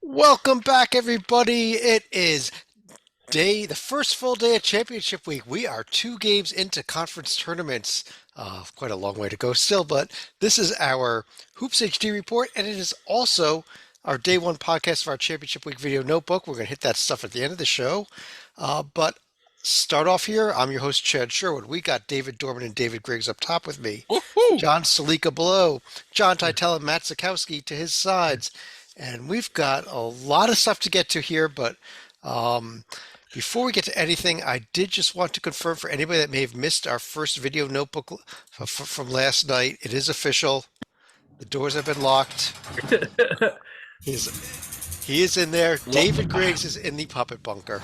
Welcome back, everybody. It is the first full day of championship week. We are 2 games into conference tournaments. Quite a long way to go still, but this is our Hoops HD report, and it is also our day one podcast of our championship week video notebook. We're going to hit that stuff at the end of the show. But start off here. I'm your host, Chad Sherwood. We got David Dorman and David Griggs up top with me. Woohoo! John Salika below, John Teitel and Matt Sikowski to his sides. And we've got a lot of stuff to get to here, but um, before we get to anything, I did just want to confirm for anybody that may have missed our first video notebook from last night, it is official. The doors have been locked. He is in there. Well, David Griggs is in the puppet bunker.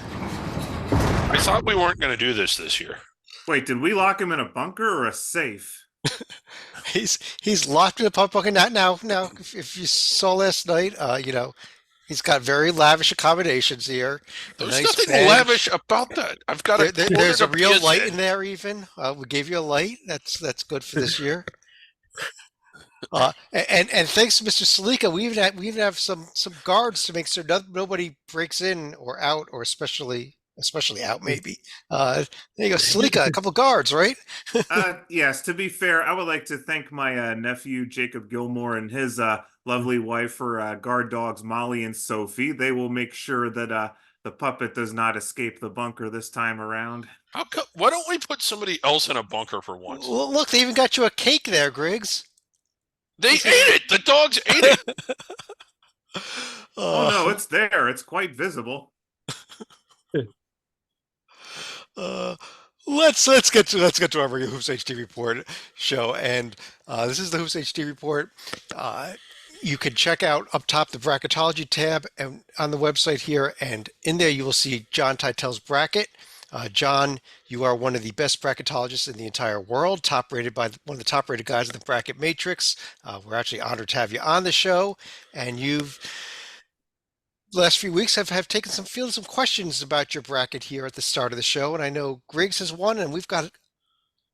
I thought we weren't going to do this year. Wait, did we lock him in a bunker or a safe? He's locked in the puppet bunker. Now, if you saw last night, he's got very lavish accommodations here. There's Nice nothing bed. lavish about that. I've got There's a real light in. in there. Even we gave you a light. That's good for this year. And thanks to Mr. Salika, we even have some guards to make sure nobody breaks in or out, or especially out maybe. There you go, Salika, a couple guards, right? Yes, to be fair, I would like to thank my nephew, Jacob Gilmore, and his lovely wife for guard dogs, Molly and Sophie. They will make sure that the puppet does not escape the bunker this time around. Why don't we put somebody else in a bunker for once? Well, look, they even got you a cake there, Griggs. They ate it. The dogs ate it. Oh no, it's there. It's quite visible. Uh, let's get to our Hoops HD report show, and this is the Hoops HD report. You can check out up top the bracketology tab and on the website here, and in there you will see John Teitel's bracket. John, you are one of the best bracketologists in the entire world, top rated by one of the top rated guys in the Bracket Matrix. We're actually honored to have you on the show, and you've last few weeks have taken fielded some questions about your bracket here at the start of the show, and I know Griggs has won, and we've got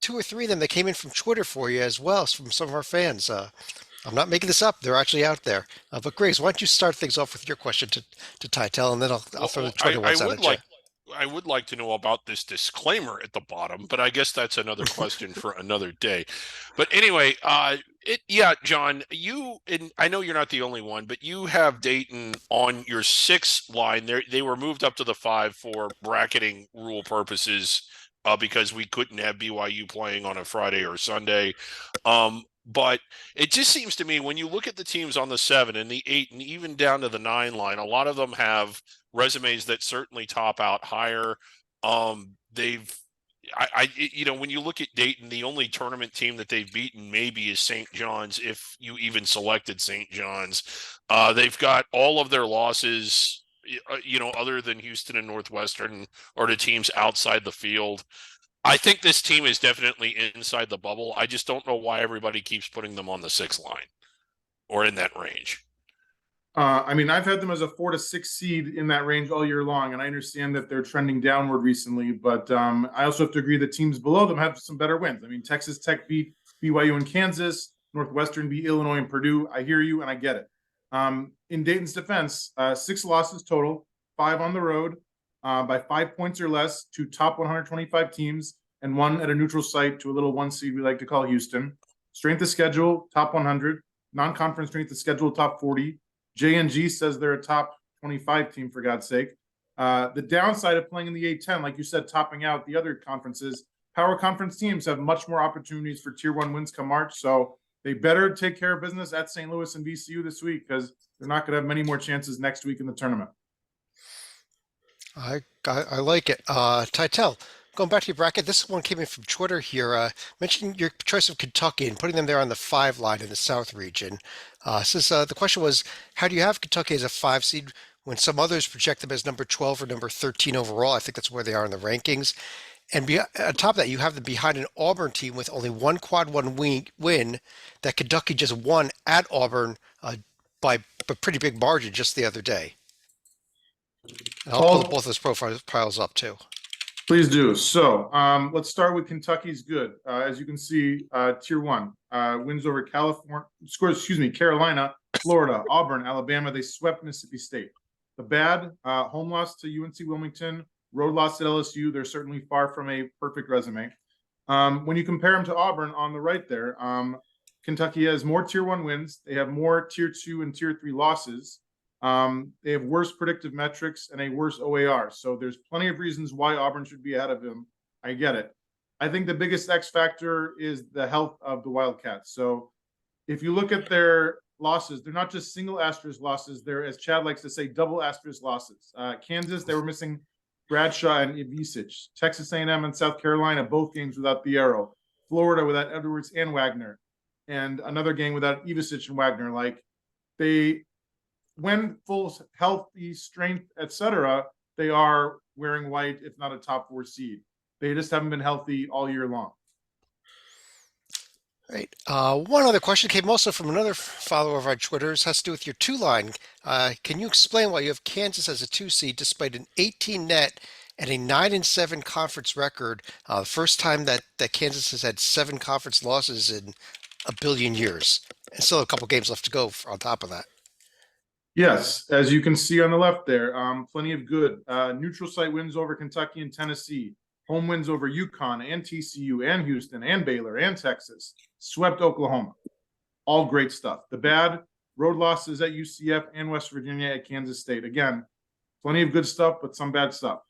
2 or 3 of them that came in from Twitter for you as well, from some of our fans. I'm not making this up; they're actually out there. But Griggs, why don't you start things off with your question to Teitel, and then I'll throw the Twitter ones out at you. I would like to know about this disclaimer at the bottom, but I guess that's another question for another day. But anyway, John, and I know you're not the only one, but you have Dayton on your 6 line. They were moved up to the 5 for bracketing rule purposes because we couldn't have BYU playing on a Friday or Sunday. But it just seems to me when you look at the teams on the 7 and the 8 and even down to the 9 line, a lot of them have resumes that certainly top out higher. When you look at Dayton, the only tournament team that they've beaten maybe is St. John's, if you even selected St. John's. They've got all of their losses, other than Houston and Northwestern, or the teams outside the field. I think this team is definitely inside the bubble. I just don't know why everybody keeps putting them on the 6 line or in that range. I've had them as a 4 to 6 seed in that range all year long, and I understand that they're trending downward recently. But I also have to agree that teams below them have some better wins. I mean, Texas Tech beat BYU and Kansas, Northwestern beat Illinois and Purdue. I hear you, and I get it. In Dayton's defense, 6 losses total, 5 on the road, by 5 points or less to top 125 teams, and 1 at a neutral site to a little 1 seed we like to call Houston. Strength of schedule, top 100. Non-conference strength of schedule, top 40. J&G says they're a top 25 team, for God's sake. The downside of playing in the A10, like you said, topping out the other conferences, power conference teams have much more opportunities for tier 1 wins come March. So they better take care of business at St. Louis and VCU this week, because they're not going to have many more chances next week in the tournament. I like it. Teitel, going back to your bracket, this one came in from Twitter here. Mentioning your choice of Kentucky and putting them there on the 5 line in the South region. The question was, how do you have Kentucky as a 5 seed when some others project them as number 12 or number 13 overall? I think that's where they are in the rankings. And on top of that, you have them behind an Auburn team with only one quad one win that Kentucky just won at Auburn by a pretty big margin just the other day. And I'll pull both those profiles up too. Please do. So let's start with Kentucky's good. As you can see, tier 1. wins over Carolina, Florida, Auburn, Alabama. They swept Mississippi State. The bad, home loss to UNC Wilmington, road loss at LSU. They're certainly far from a perfect resume. When you compare them to Auburn on the right there, Kentucky has more tier 1 wins. They have more tier 2 and tier 3 losses. They have worse predictive metrics and a worse OAR. So there's plenty of reasons why Auburn should be ahead of them. I get it. I think the biggest X factor is the health of the Wildcats. So if you look at their losses, they're not just single asterisk losses. They're, as Chad likes to say, double asterisk losses. Kansas, they were missing Bradshaw and Ivisic. Texas A&M and South Carolina, both games without the arrow. Florida without Edwards and Wagner. And another game without Ivisic and Wagner. Like, they, when full healthy strength, etc., they are wearing white, if not a top 4 seed. They just haven't been healthy all year long. Right. One other question came also from another follower of our Twitters, has to do with your 2-line. Can you explain why you have Kansas as a 2 seed despite an 18 net and a 9-7 conference record? The first time that Kansas has had 7 conference losses in a billion years, and still a couple games left to go on top of that. Yes, as you can see on the left there, plenty of good neutral site wins over Kentucky and Tennessee. Home wins over UConn and TCU and Houston and Baylor and Texas. Swept Oklahoma. All great stuff. The bad, road losses at UCF and West Virginia at Kansas State. Again, plenty of good stuff, but some bad stuff.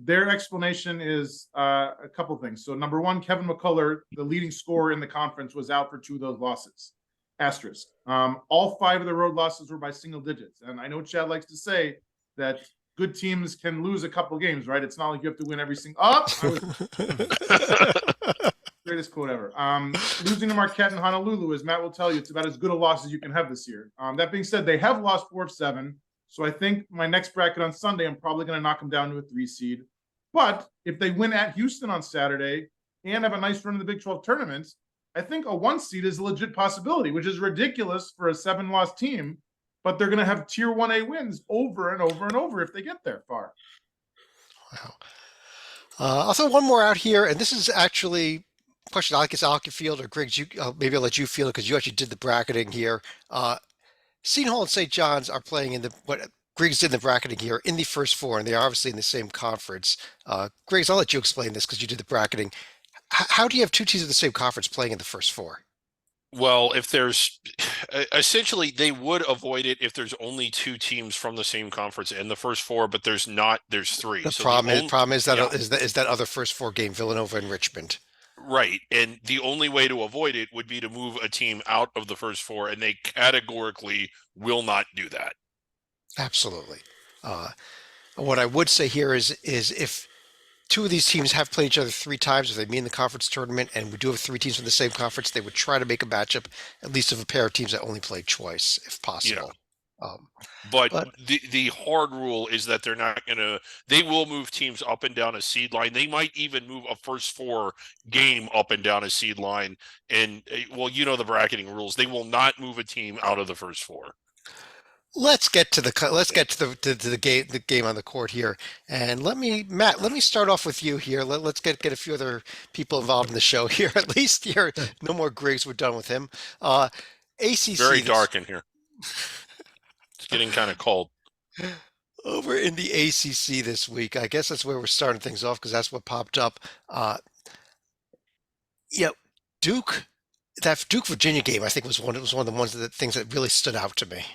Their explanation is a couple things. So number one, Kevin McCullough, the leading scorer in the conference, was out for 2 of those losses. Asterisk. All 5 of the road losses were by single digits. And I know Chad likes to say that good teams can lose a couple games, right? It's not like you have to win every single. Greatest quote ever. Losing to Marquette and Honolulu, as Matt will tell you, it's about as good a loss as you can have this year. That being said, they have lost 4 of 7. So I think my next bracket on Sunday, I'm probably going to knock them down to a 3 seed. But if they win at Houston on Saturday and have a nice run in the Big 12 tournament, I think a 1 seed is a legit possibility, which is ridiculous for a 7-loss team. But they're going to have tier 1A wins over and over and over if they get there far. Wow. I'll throw one more out here, and this is actually a question I guess I'll field, or Griggs, maybe I'll let you field it because you actually did the bracketing here. Seton Hall and St. John's are playing in what Griggs did in the bracketing here in the first 4, and they are obviously in the same conference. Griggs, I'll let you explain this because you did the bracketing. How do you have 2 teams in the same conference playing in the first 4? Well, if there's essentially they would avoid it if there's only 2 teams from the same conference in the first 4, but there's 3. The so problem is that other first 4 game, Villanova and Richmond. Right. And the only way to avoid it would be to move a team out of the first 4, and they categorically will not do that. Absolutely. What I would say here is if 2 of these teams have played each other 3 times, if they meet in the conference tournament, and we do have 3 teams from the same conference, they would try to make a matchup, at least of a pair of teams that only played twice, if possible. Yeah. But the hard rule is that they will move teams up and down a seed line. They might even move a first 4 game up and down a seed line. And well, you know the bracketing rules. They will not move a team out of the first 4. Let's get to the game on the court here, and Matt, let me start off with you here. Let's get a few other people involved in the show here. At least here, no more Griggs. We're done with him. ACC. Very dark in here. It's getting kind of cold. Over in the ACC this week, I guess that's where we're starting things off because that's what popped up. Duke, that Duke Virginia game, I think was one of the things that really stood out to me.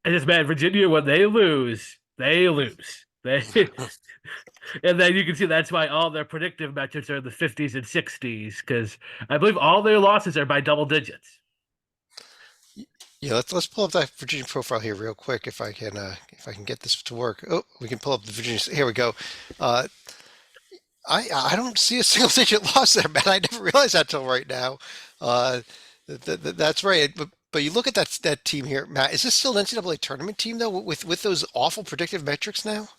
And it's bad. Virginia, when they lose, they lose. And then you can see that's why all their predictive metrics are in the 50s and 60s, because I believe all their losses are by double digits. Yeah, let's pull up that Virginia profile here real quick if I can get this to work. Oh, we can pull up the Virginia. Here we go. I don't see a single digit loss there, man. I never realized that till right now. That's right. But you look at that team here, Matt. Is this still an NCAA tournament team though, with those awful predictive metrics now?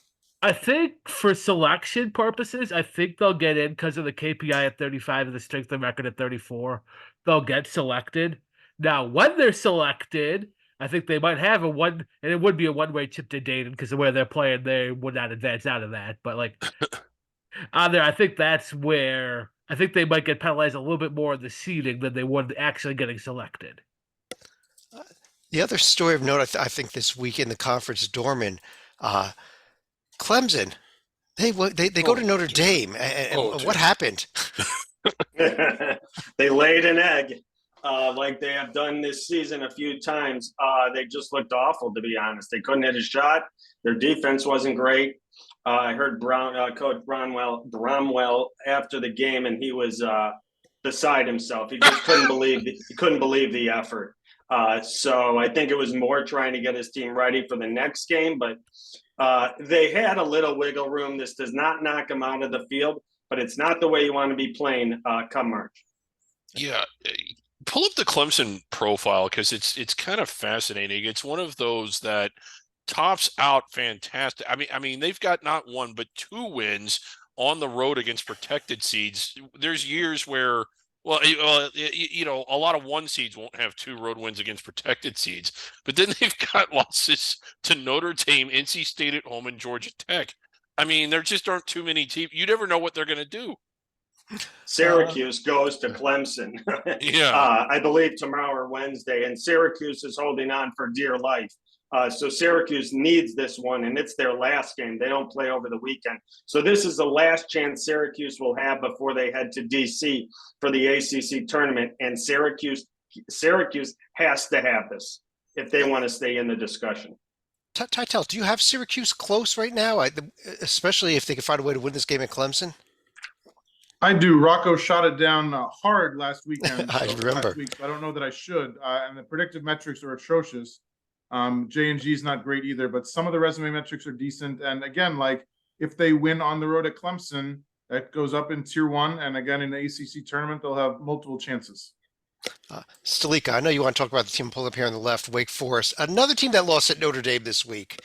I think for selection purposes, I think they'll get in because of the KPI at 35 and the strength of record at 34. They'll get selected. Now, when they're selected, I think they might have and it would be a one-way chip to Dayton because of where they're playing, they would not advance out of that. But like on there, I think that's where I think they might get penalized a little bit more in the seeding than they would actually getting selected. The other story of note, I think this week in the conference, Dorman, Clemson, they go to Notre Dame, and what happened? They laid an egg, like they have done this season a few times. They just looked awful, to be honest. They couldn't hit a shot. Their defense wasn't great. I heard Coach Bromwell after the game, and he was beside himself. He just couldn't believe the effort. So I think it was more trying to get his team ready for the next game, but they had a little wiggle room. This does not knock them out of the field, but it's not the way you want to be playing come March. Yeah, pull up the Clemson profile because it's kind of fascinating. It's one of those that tops out fantastic. I mean they've got not one but 2 wins on the road against protected seeds. There's years where you know, a lot of 1 seeds won't have 2 road wins against protected seeds, but then they've got losses to Notre Dame, NC State at home, and Georgia Tech. I mean, there just aren't too many teams. You never know what they're going to do. Syracuse goes to Clemson. Yeah. I believe tomorrow or Wednesday, and Syracuse is holding on for dear life. So Syracuse needs this one, and it's their last game. They don't play over the weekend. So this is the last chance Syracuse will have before they head to D.C. for the ACC tournament, and Syracuse has to have this if they want to stay in the discussion. Titel, do you have Syracuse close right now? Especially if they can find a way to win this game at Clemson? I do. Rocco shot it down hard last weekend. I remember. Last week, so I don't know that I should. And the predictive metrics are atrocious. J&G is not great either, but some of the resume metrics are decent. And again, like if they win on the road at Clemson, that goes up in Tier 1. And again, in the ACC tournament, they'll have multiple chances. Stalika, I know you want to talk about the team pulled up here on the left, Wake Forest. Another team that lost at Notre Dame this week,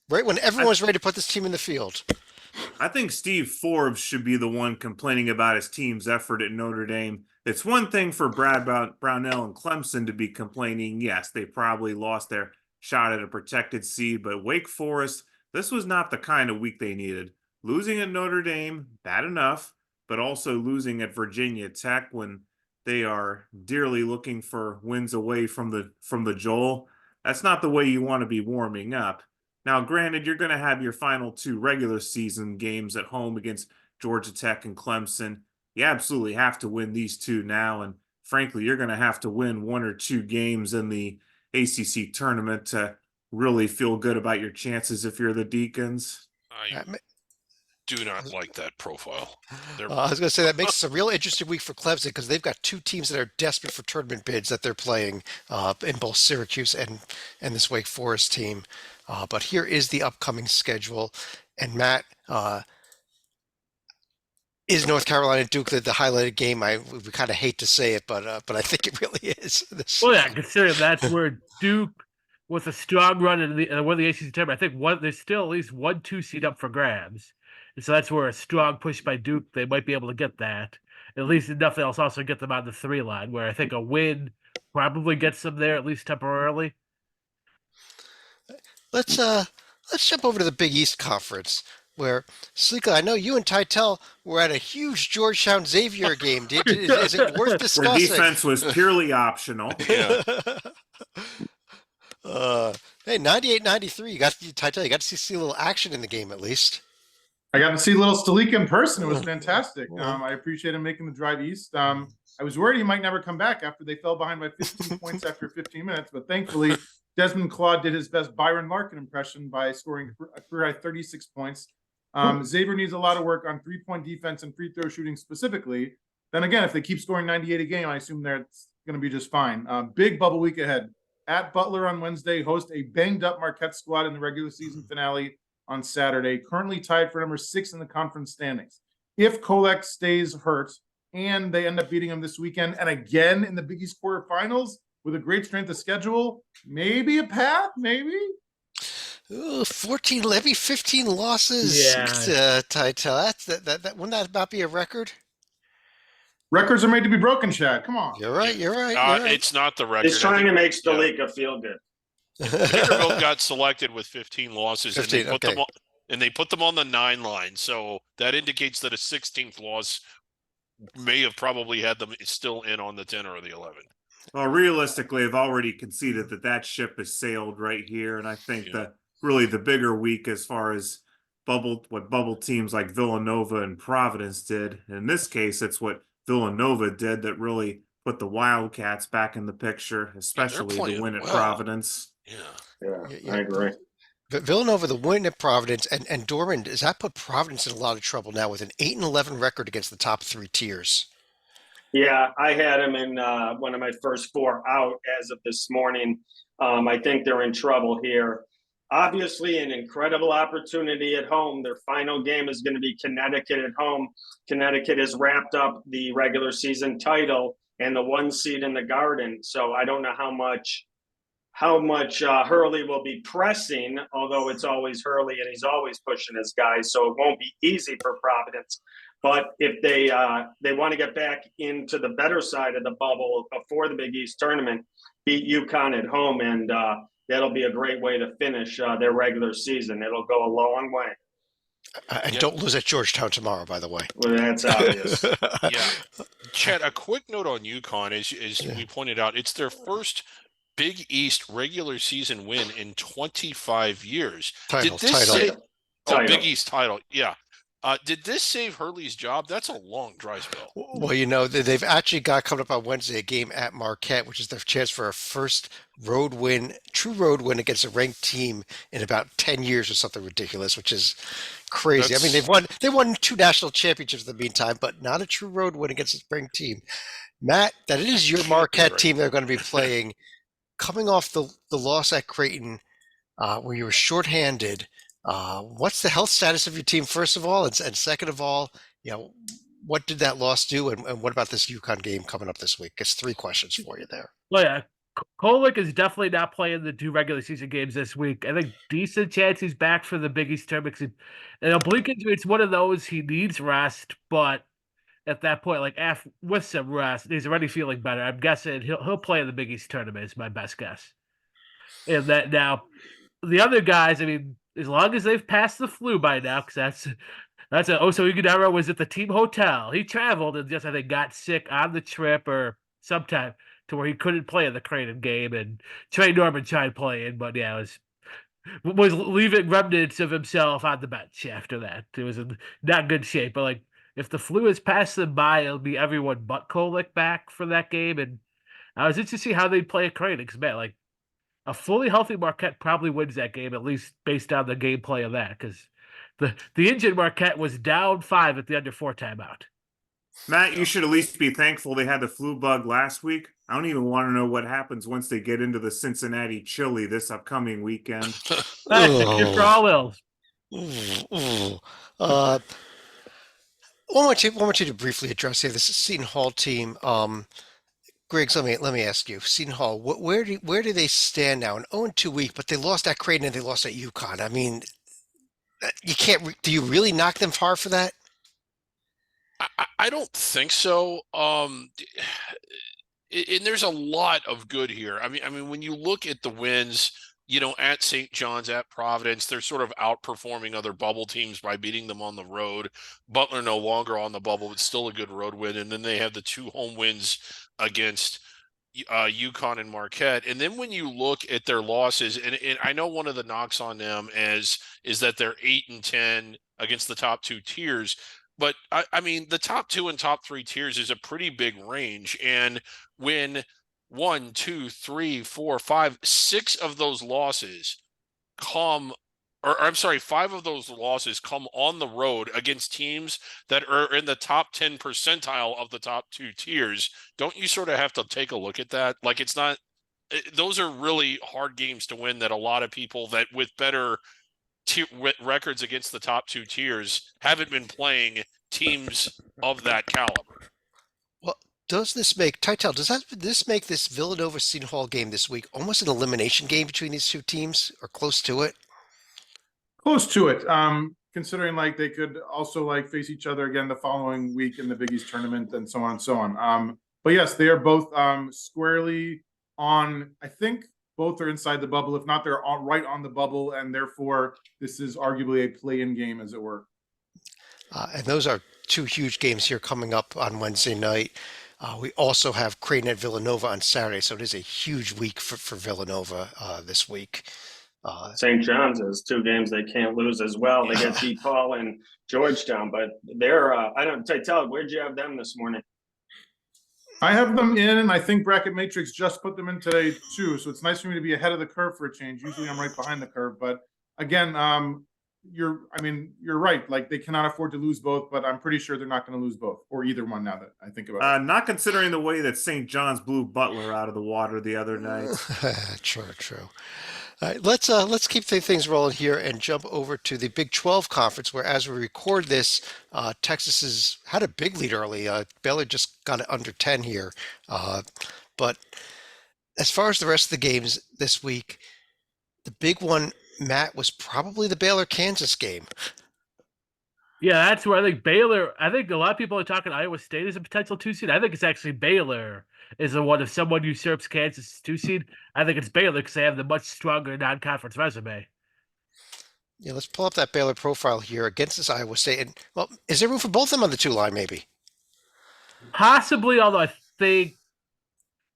right when everyone was ready to put this team in the field. I think Steve Forbes should be the one complaining about his team's effort at Notre Dame. It's one thing for Brad Brownell and Clemson to be complaining. Yes, they probably lost their shot at a protected seed, but Wake Forest, this was not the kind of week they needed. Losing at Notre Dame, bad enough, but also losing at Virginia Tech when they are dearly looking for wins away from the Joel. That's not the way you want to be warming up. Now, granted, you're going to have your final 2 regular season games at home against Georgia Tech and Clemson. You absolutely have to win these 2 now, and frankly, you're going to have to win 1 or 2 games in the ACC tournament to really feel good about your chances if you're the Deacons. I do not like that profile. I was going to say that makes it a real interesting week for Clemson because they've got 2 teams that are desperate for tournament bids that they're playing in both Syracuse and this Wake Forest team. But here is the upcoming schedule. And Matt, is North Carolina Duke the highlighted game? We kind of hate to say it, but I think it really is. Well, yeah, considering that's where Duke with a strong run in the ACC tournament, I think there's still at least 1-2 seed up for grabs. And so that's where a strong push by Duke, they might be able to get that. At least enough else also get them on the 3 line, where I think a win probably gets them there, at least temporarily. Let's jump over to the Big East Conference, where Slika, I know you and Titel were at a huge Georgetown Xavier game. Is it worth discussing? Where defense was purely optional. Yeah. Hey, 98-93. You got to see a little action in the game at least. I got to see little Stalika in person. It was fantastic. I appreciate him making the drive east. I was worried he might never come back after they fell behind by 15 points after 15 minutes, but thankfully Desmond Claude did his best Byron Larkin impression by scoring a career high 36 points. Xavier needs a lot of work on 3-point defense and free throw shooting specifically. Then again, if they keep scoring 98 a game, I assume they're going to be just fine. Big bubble week ahead. At Butler on Wednesday, host a banged-up Marquette squad in the regular season finale on Saturday, currently tied for number 6 in the conference standings. If Kolek stays hurt and they end up beating him this weekend and again in the Big East quarterfinals with a great strength of schedule, maybe a path, maybe? Ooh, 14, maybe 15 losses. Yeah. Titel, that wouldn't that not be a record? Records are made to be broken, Chad. Come on. You're right. You're right. It's not the record. He's trying to make Stalika feel good. Vanderbilt got selected with 15 losses, 15, and they put them on the 9 line. So that indicates that a 16th loss may have probably had them still in on the 10 or the 11. Well, realistically, I've already conceded that ship has sailed right here, and I think Yeah. really the bigger week as far as what bubble teams like Villanova and Providence did. In this case, it's what Villanova did that really put the Wildcats back in the picture, Yeah, they're especially the playing win at well. Providence. Yeah. I agree. But Villanova, the win at Providence, and Dorman, does that put Providence in a lot of trouble now with an 8-11 record against the top 3 tiers? Yeah, I had him in one of my first 4 out as of this morning. I think they're in trouble here. Obviously, an incredible opportunity at home. Their final game is going to be Connecticut at home. Connecticut has wrapped up the regular season title and the 1 seed in the Garden. So I don't know how much Hurley will be pressing, although it's always Hurley and he's always pushing his guys. So it won't be easy for Providence. But if they want to get back into the better side of the bubble before the Big East tournament, beat UConn at home, and that'll be a great way to finish their regular season. It'll go a long way. And don't lose at Georgetown tomorrow, by the way. Well, that's obvious. Yeah. Chet, a quick note on UConn, as we pointed out, it's their first Big East regular season win in 25 years. Title. Big East title, yeah. Did this save Hurley's job? That's a long dry spell. Well, they've actually got coming up on Wednesday a game at Marquette, which is their chance for a first true road win against a ranked team in about 10 years or something ridiculous, which is crazy. I mean, they won 2 national championships in the meantime, but not a true road win against a ranked team. Matt, that is your Marquette team they're going to be playing. Coming off the loss at Creighton, where you were shorthanded, what's the health status of your team, first of all, and second of all, what did that loss do, and what about this UConn game coming up this week? It's 3 questions for you there. Well, yeah, Kolek is definitely not playing the 2 regular season games this week. I think decent chance he's back for the Big East tournament. And oblique injury, it's one of those he needs rest, but at that point, with some rest, he's already feeling better. I'm guessing he'll play in the Big East tournament is my best guess. And that now, the other guys, I mean, as long as they've passed the flu by now, because that's Oso Iguodala was at the team hotel. He traveled and just, I think, got sick on the trip or sometime to where he couldn't play in the Creighton game. And Trey Norman tried playing, but yeah, was leaving remnants of himself on the bench after that. It was in not good shape. But if the flu has passed them by, it'll be everyone but Kolek back for that game. And I was interested to see how they play at Creighton, because man, a fully healthy Marquette probably wins that game, at least based on the gameplay of that, because the injured Marquette was down 5 at the under 4 timeout. Matt, you should at least be thankful they had the flu bug last week. I don't even want to know what happens once they get into the Cincinnati chili this upcoming weekend. That's the kid for all ills. I want you to briefly address here this Seton Hall team. Griggs, let me ask you, Seton Hall, where do they stand now? An 0-2 week, but they lost at Creighton and they lost at UConn. I mean, you can't. Do you really knock them far for that? I don't think so. And there's a lot of good here. I mean, when you look at the wins, at St. John's, at Providence, they're sort of outperforming other bubble teams by beating them on the road. Butler no longer on the bubble, but still a good road win. And then they have the 2 home wins against UConn and Marquette. And then when you look at their losses, and I know one of the knocks on them is that they're 8-10 against the top 2 tiers. But I mean, the top 2 and top 3 tiers is a pretty big range. And when 1, 2, 3, 4, 5, 6 of those losses come, or I'm sorry, 5 of those losses come on the road against teams that are in the top 10 percentile of the top 2 tiers, don't you sort of have to take a look at that? Those are really hard games to win that a lot of people that with better records against the top 2 tiers haven't been playing teams of that caliber. Well, does this make this Villanova Seton Hall game this week almost an elimination game between these 2 teams, or close to it? Close to it. Considering they could also face each other again the following week in the Big East tournament and so on and so on. But yes, they are both squarely on. I think both are inside the bubble. If not, they're right on the bubble, and therefore this is arguably a play-in game, as it were. And those are two huge games here coming up on Wednesday night. We also have Creighton at Villanova on Saturday, so it is a huge week for Villanova this week. St. John's has two games they can't lose as well. They get DePaul and Georgetown, but they're I don't tell. Where'd you have them this morning? I have them in, and I think Bracket Matrix just put them in today too. So it's nice for me to be ahead of the curve for a change. Usually I'm right behind the curve, but again, you're right. Like they cannot afford to lose both, but I'm pretty sure they're not going to lose both or either one now that I think about it. Not considering the way that St. John's blew Butler out of the water the other night. True. All right, let's keep things rolling here and jump over to the Big 12 conference, where as we record this, Texas has had a big lead early. Baylor just got it under 10 here, but as far as the rest of the games this week, the big one, Matt, was probably the Baylor-Kansas game. Yeah, that's where I think Baylor. I think a lot of people are talking Iowa State as a potential 2 seed. I think it's actually Baylor is the one. If someone usurps Kansas 2 seed, I think it's Baylor because they have the much stronger non-conference resume. Yeah, let's pull up that Baylor profile here against this Iowa State. And well, is there room for both of them on the 2 line? Maybe. Possibly, although I think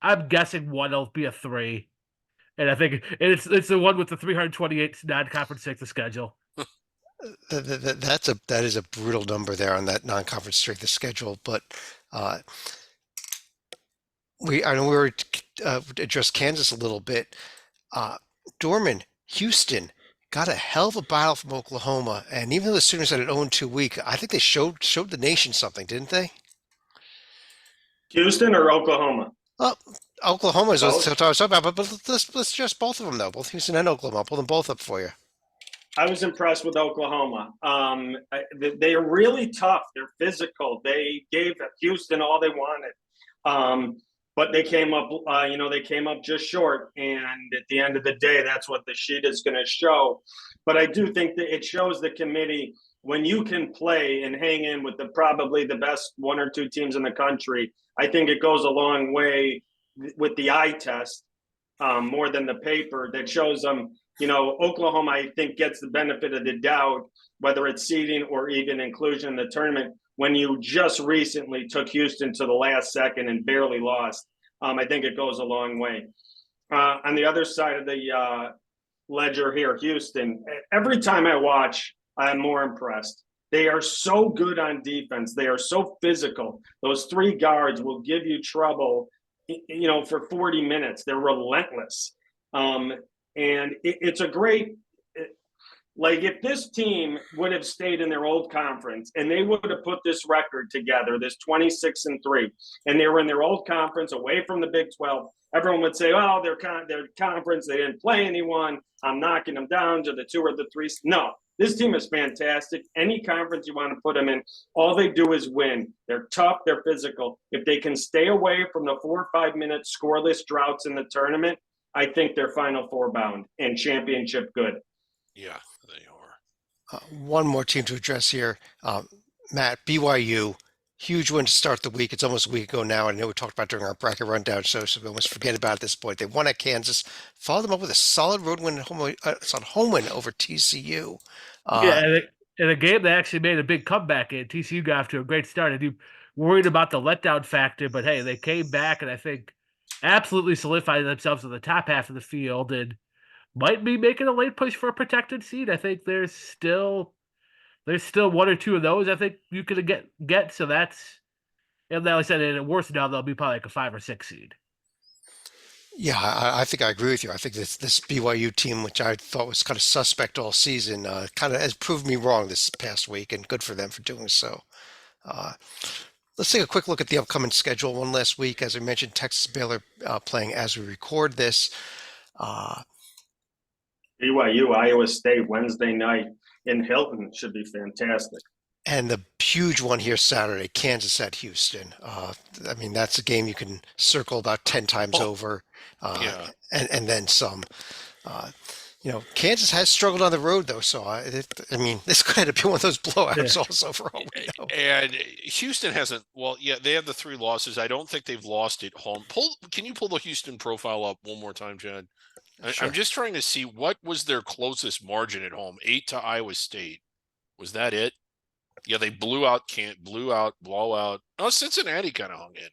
I'm guessing one will be a 3, and I think it's the one with the 328 non-conference strength of schedule. That is a brutal number there on that non-conference strength of schedule. But I know we were addressed Kansas a little bit. Dorman, Houston got a hell of a battle from Oklahoma, and even though the Sooners had an 0-2 week, I think they showed the nation something, didn't they? Houston or Oklahoma? Well, Oklahoma is what Both? I was talking about, but let's just both of them though, both Houston and Oklahoma. I'll pull them both up for you. I was impressed with Oklahoma. They are really tough. They're physical. They gave Houston all they wanted, but they came up. They came up just short. And at the end of the day, that's what the sheet is going to show. But I do think that it shows the committee when you can play and hang in with probably the best 1 or 2 teams in the country. I think it goes a long way with the eye test more than the paper that shows them. Oklahoma, I think, gets the benefit of the doubt, whether it's seeding or even inclusion in the tournament, when you just recently took Houston to the last second and barely lost. I think it goes a long way. On the other side of the ledger here, Houston, every time I watch, I'm more impressed. They are so good on defense. They are so physical. Those 3 guards will give you trouble, for 40 minutes. They're relentless. And it's a great, if this team would have stayed in their old conference and they would have put this record together, this 26-3, and they were in their old conference away from the Big 12, everyone would say, oh, their conference, they didn't play anyone. I'm knocking them down to the 2 or the 3. No, this team is fantastic. Any conference you want to put them in, all they do is win. They're tough. They're physical. If they can stay away from the 4 or 5 minute scoreless droughts in the tournament, I think they're Final Four bound and championship good. Yeah, they are. One more team to address here. Matt, BYU, huge win to start the week. It's almost a week ago now. I know we talked about during our bracket rundown, so we almost forget about it at this point. They won at Kansas, followed them up with a solid road win, home win over TCU. In a game they actually made a big comeback in. TCU got off to a great start. And you worried about the letdown factor, but hey, they came back and I think absolutely solidified themselves in the top half of the field and might be making a late push for a protected seed. I think there's still 1 or 2 of those I think you could get. So that's, and like I said, at worst now they'll be probably like a 5 or 6 seed. Yeah, I think I agree with you. I think this BYU team, which I thought was kind of suspect all season, kind of has proved me wrong this past week, and good for them for doing so. Let's take a quick look at the upcoming schedule one last week. As I mentioned, Texas Baylor playing as we record this. BYU, Iowa State, Wednesday night in Hilton should be fantastic. And the huge one here Saturday, Kansas at Houston. That's a game you can circle about 10 times over, and then some. Kansas has struggled on the road, though, so this could have been one of those blowouts also for all we know. And Houston hasn't. Well, yeah, they have the 3 losses. I don't think they've lost at home. Can you pull the Houston profile up one more time, Chad? Sure. I'm just trying to see what was their closest margin at home. 8 to Iowa State. Was that it? Yeah, they blew out, blowout. Oh, Cincinnati kind of hung in.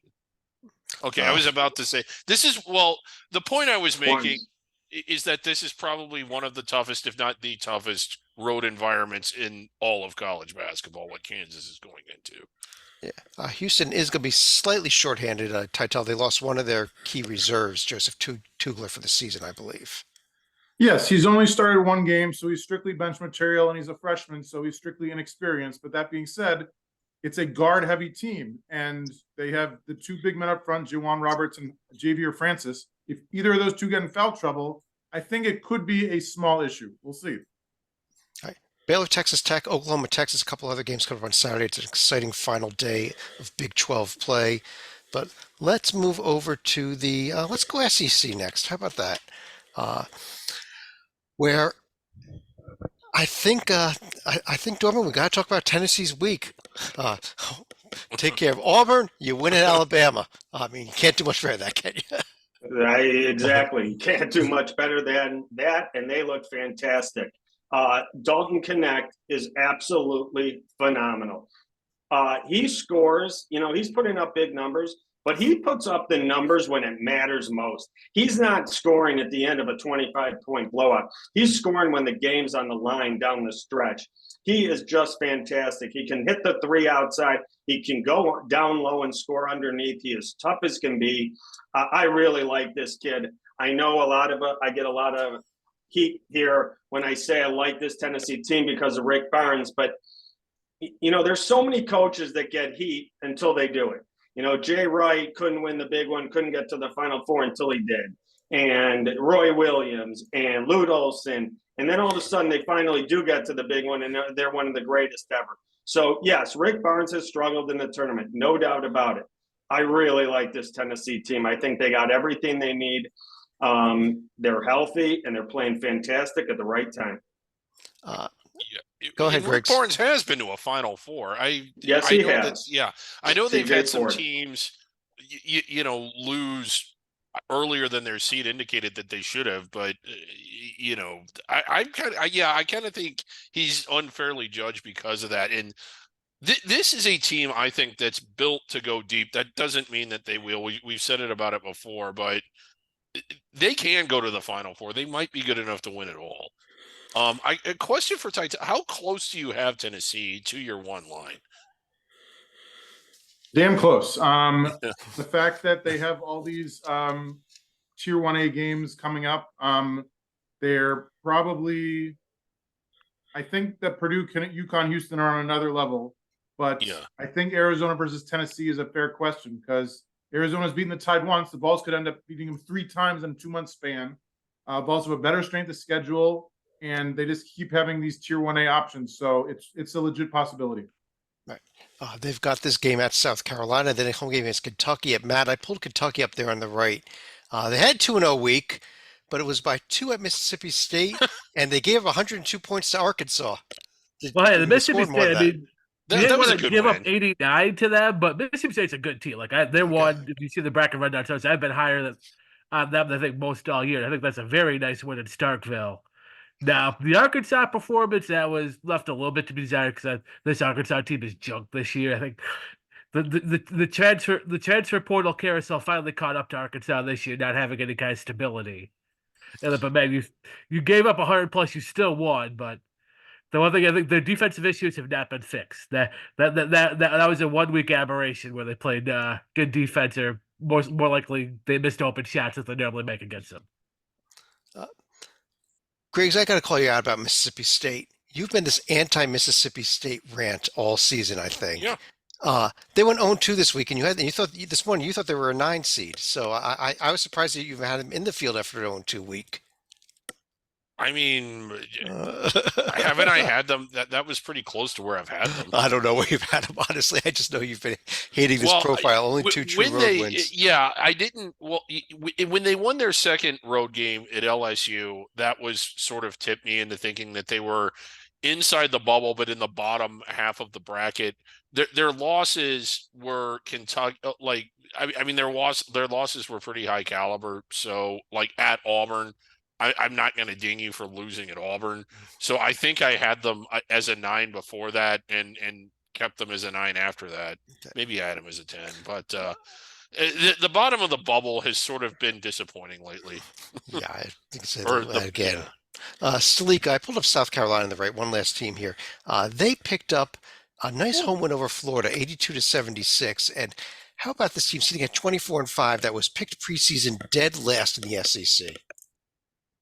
Okay, I was about to say the point I was making is that this is probably one of the toughest, if not the toughest, road environments in all of college basketball, what Kansas is going into. Yeah. Houston is going to be slightly shorthanded. Titel, they lost one of their key reserves, Joseph Tugler, for the season, I believe. Yes, he's only started one game, so he's strictly bench material, and he's a freshman, so he's strictly inexperienced. But that being said, it's a guard-heavy team, and they have the two big men up front, Juwan Roberts and Javier Francis. If either of those two get in foul trouble, I think it could be a small issue. We'll see. All right. Baylor, Texas Tech, Oklahoma, Texas, a couple other games coming up on Saturday. It's an exciting final day of Big 12 play. But let's move over to let's go SEC next. How about that? Where I think, Dorman, we got to talk about Tennessee's week. Take care of Auburn, you win at Alabama. I mean, you can't do much better than that, can you? Exactly. You can't do much better than that, and they look fantastic. Dalton Connect is absolutely phenomenal. He scores, he's putting up big numbers, but he puts up the numbers when it matters most. He's not scoring at the end of a 25-point blowout. He's scoring when the game's on the line down the stretch. He is just fantastic. He can hit the three outside. He can go down low and score underneath. He is tough as can be. I really like this kid. I know I get a lot of heat here when I say I like this Tennessee team because of Rick Barnes, but there's so many coaches that get heat until they do it. Jay Wright couldn't win the big one, couldn't get to the Final Four until he did. And Roy Williams and Lute Olson. And then all of a sudden they finally do get to the big one, and they're one of the greatest ever. So, yes, Rick Barnes has struggled in the tournament, no doubt about it. I really like this Tennessee team. I think they got everything they need. They're healthy, and they're playing fantastic at the right time. Go ahead, Greg. Rick Barnes has been to a Final Four. Yes, he has. I know they've had some Ford. Teams, lose earlier than their seed indicated that they should have, but I kind of think he's unfairly judged because of that. And this is a team I think that's built to go deep. That doesn't mean that they will. We've said it about it before, but they can go to the Final Four. They might be good enough to win it all. A question for Ty: how close do you have Tennessee to your one line? Damn close. The fact that they have all these Tier 1A games coming up, they're probably, I think that Purdue, UConn, Houston are on another level. But I think Arizona versus Tennessee is a fair question because Arizona's beaten the Tide once. The Vols could end up beating them 3 times in a 2-month span. Vols have a better strength of schedule, and they just keep having these Tier 1A options. So it's a legit possibility. Right. They've got this game at South Carolina, then a home game against Kentucky at Matt. I pulled Kentucky up there on the right. They had 2-0 week, but it was by 2 at Mississippi State, and they gave 102 points to Arkansas. The Mississippi State, I mean, you didn't want to give win. up 89 to them, but Mississippi State's a good team. Like they're one. If you see the bracket rundown, I've been higher than on them than I think most all year. I think that's a very nice win in Starkville. Now, the Arkansas performance, that was left a little bit to be desired because this Arkansas team is junk this year. I think the transfer portal carousel finally caught up to Arkansas this year, not having any kind of stability. But man, you gave up 100 plus, you still won. But the one thing I think their defensive issues have not been fixed. That was a 1 week aberration where they played good defense, or more likely they missed open shots that they normally make against them. Griggs, I got to call you out about Mississippi State. You've been this anti-Mississippi State rant all season, I think. Yeah. They went 0-2 this week, and you thought this morning you thought they were a 9 seed. So I was surprised that you've had them in the field after an 0-2 week. I mean, haven't I had them? That was pretty close to where I've had them. I don't know where you've had them, honestly. I just know you've been hating this profile. Only 2 true road wins. Yeah, I didn't. Well, when they won their second road game at LSU, that was sort of tipped me into thinking that they were inside the bubble, but in the bottom half of the bracket. Their losses were Kentucky. I mean, their losses were pretty high caliber. So, like at Auburn. I'm not going to ding you for losing at Auburn. So I think I had them as a 9 before that. And kept them as a 9 after that. Maybe I had them as a 10, but the bottom of the bubble has sort of been disappointing lately. Yeah, I think so. Or Again. Stalika, I pulled up South Carolina in the right. One last team here. They picked up a nice home win over Florida, 82-76. And how about this team sitting at 24-5 that was picked preseason dead last in the SEC?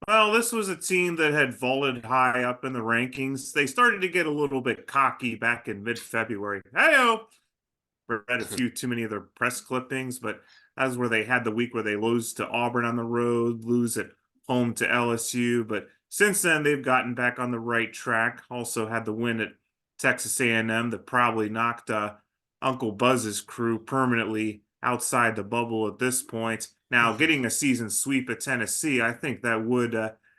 Well, this was a team that had vaulted high up in the rankings. They started to get a little bit cocky back in mid-February. Hey-o! Read a few too many of their press clippings, but that's where they had the week where they lose to Auburn on the road, lose at home to LSU. But since then, they've gotten back on the right track. Also had the win at Texas A&M that probably knocked Uncle Buzz's crew permanently outside the bubble at this point. Now, getting a season sweep at Tennessee, I think that would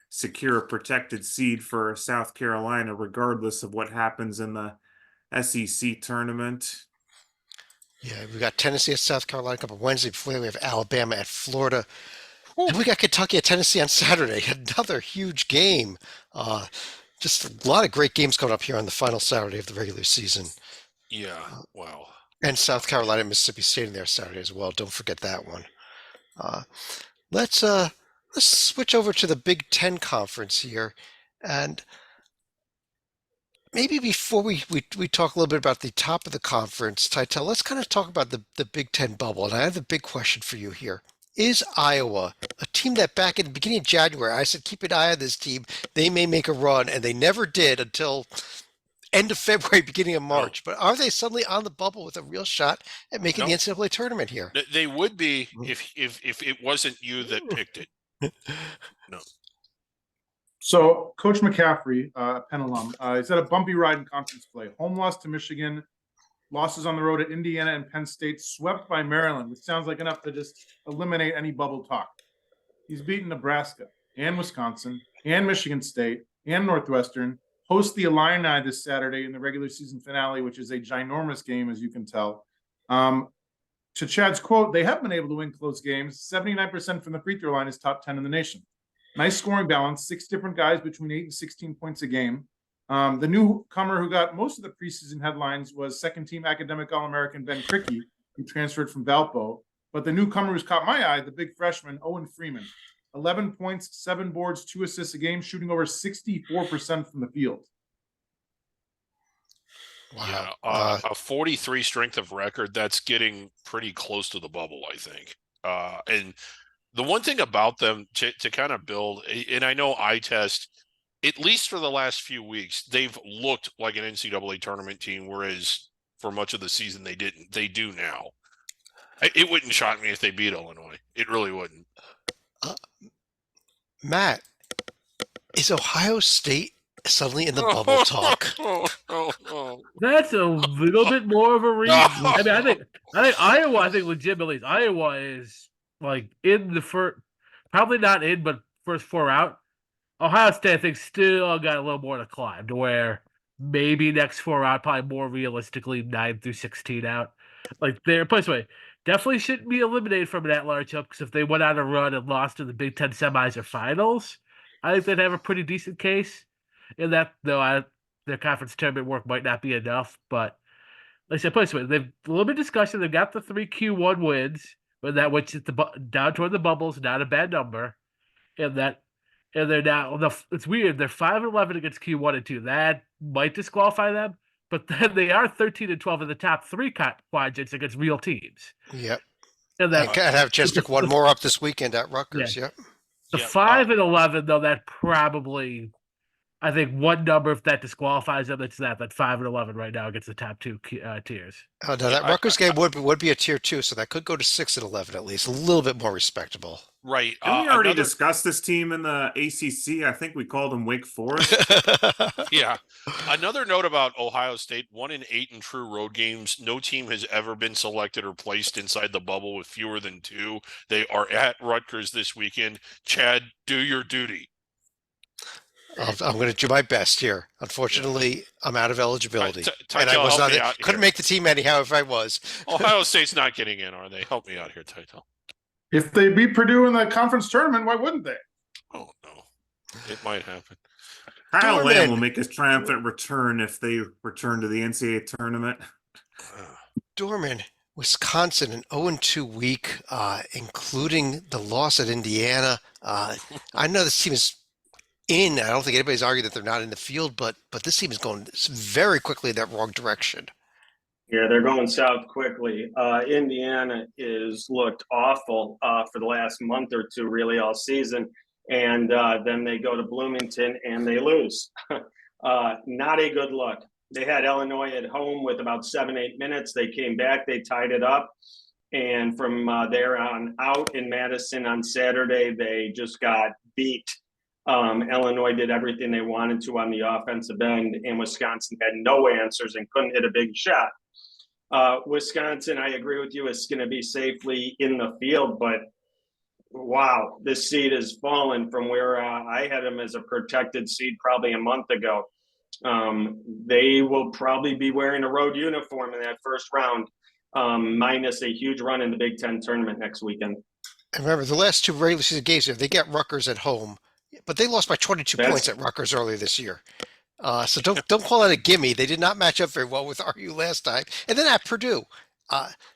secure a protected seed for South Carolina, regardless of what happens in the SEC tournament. Yeah, we got Tennessee at South Carolina coming up Wednesday. Before that, we have Alabama at Florida. And we got Kentucky at Tennessee on Saturday. Another huge game. Just a lot of great games coming up here on the final Saturday of the regular season. Yeah, wow. And South Carolina and Mississippi State in there Saturday as well. Don't forget that one. Let's switch over to the Big Ten Conference here. And maybe before we talk a little bit about the top of the conference, Titel, let's kind of talk about the Big Ten bubble. And I have a big question for you here. Is Iowa a team that back in the beginning of January, I said, keep an eye on this team. They may make a run, and they never did until end of February, beginning of March. But are they suddenly on the bubble with a real shot at making the NCAA tournament here? They would be if it wasn't you that picked it. No. So Coach McCaffrey, Penn alum, he's had a bumpy ride in conference play. Home loss to Michigan, losses on the road at Indiana and Penn State, swept by Maryland, which sounds like enough to just eliminate any bubble talk. He's beaten Nebraska and Wisconsin and Michigan State and Northwestern, hosts the Illini this Saturday in the regular season finale, which is a ginormous game, as you can tell. To Chad's quote, they have been able to win close games. 79% from the free throw line is top 10 in the nation. Nice scoring balance, 6 different guys between 8 and 16 points a game. The newcomer who got most of the preseason headlines was second-team academic All-American Ben Krikke, who transferred from Valpo. But the newcomer who's caught my eye, the big freshman, Owen Freeman. 11 points, 7 boards, 2 assists a game, shooting over 64% from the field. Wow. Yeah, a 43 strength of record, that's getting pretty close to the bubble, I think. And the one thing about them to kind of build, and I know eye test, at least for the last few weeks, they've looked like an NCAA tournament team, whereas for much of the season they didn't. They do now. It wouldn't shock me if they beat Illinois. It really wouldn't. Matt, is Ohio State suddenly in the bubble talk? That's a little bit more of a reach. I mean, I think Iowa. I think legitimately, Iowa is like in the first, probably not in, but first 4 out. Ohio State, I think, still got a little more to climb to where maybe next 4 out, probably more realistically 9 through 16 out. Like they're put this way, definitely shouldn't be eliminated from that large up because if they went on a run and lost to the Big Ten semis or finals, I think they'd have a pretty decent case. In that, though, their conference tournament work might not be enough. But like I said, put this way, they've a little bit of discussion. They've got the 3 Q1 wins, but that which is down toward the bubbles, not a bad number. And they're now it's weird. They're 5-11 against Q1 and 2. That might disqualify them. But then they are 13-12 in the top 3 quadrants against real teams. Yep. And that I have a chance to pick one more up this weekend at Rutgers. Yep. The 5-11, though, that probably, I think one number, if that disqualifies them, it's that 5-11 right now against the top 2 tiers. Oh, no, that Rutgers game would be a tier 2, so that could go to 6-11 at least, a little bit more respectable. Right. Didn't we already discuss this team in the ACC? I think we called them Wake Forest. Yeah. Another note about Ohio State, 1-8 in true road games. No team has ever been selected or placed inside the bubble with fewer than 2. They are at Rutgers this weekend. Chad, do your duty. I'm going to do my best here. Unfortunately, I'm out of eligibility. And I was couldn't make the team anyhow if I was. Ohio State's not getting in, are they? Help me out here, Title. If they beat Purdue in the conference tournament, why wouldn't they? Oh, no. It might happen. Kyle Lamb will Dorman. make his triumphant return if they return to the NCAA tournament. Dorman, Wisconsin, an 0-2 week, including the loss at Indiana. I know this team is in. I don't think anybody's argued that they're not in the field, but this team is going very quickly in that wrong direction. Yeah, they're going south quickly. Indiana is looked awful for the last month or two, really all season, and then they go to Bloomington and they lose. Not a good look. They had Illinois at home with about 7-8 minutes. They came back, they tied it up, and from there on out in Madison on Saturday, they just got beat. Illinois did everything they wanted to on the offensive end, and Wisconsin had no answers and couldn't hit a big shot. Wisconsin, I agree with you, is going to be safely in the field, but wow, this seed has fallen from where I had them as a protected seed probably a month ago. They will probably be wearing a road uniform in that first round, minus a huge run in the Big Ten tournament next weekend. And remember, the last two regular season games, they get Rutgers at home, but they lost by 22 points at Rutgers earlier this year. So don't call that a gimme. They did not match up very well with RU last time. And then at Purdue,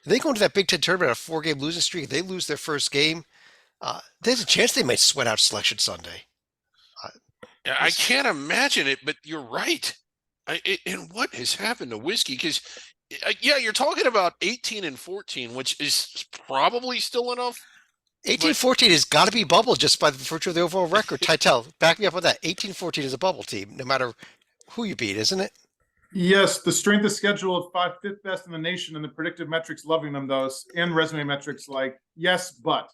they go into that Big Ten tournament on a 4-game losing streak. If they lose their first game, there's a chance they might sweat out Selection Sunday. I can't imagine it, but you're right. And what has happened to whiskey? Because, yeah, you're talking about 18 and 14, which is probably still enough. 18-14 has got to be bubble just by the virtue of the overall record. Titel, back me up on that. 18-14 is a bubble team, no matter who you beat, isn't it? Yes, the strength of schedule of 5th best in the nation, and the predictive metrics loving them, those, and resume metrics like yes, but.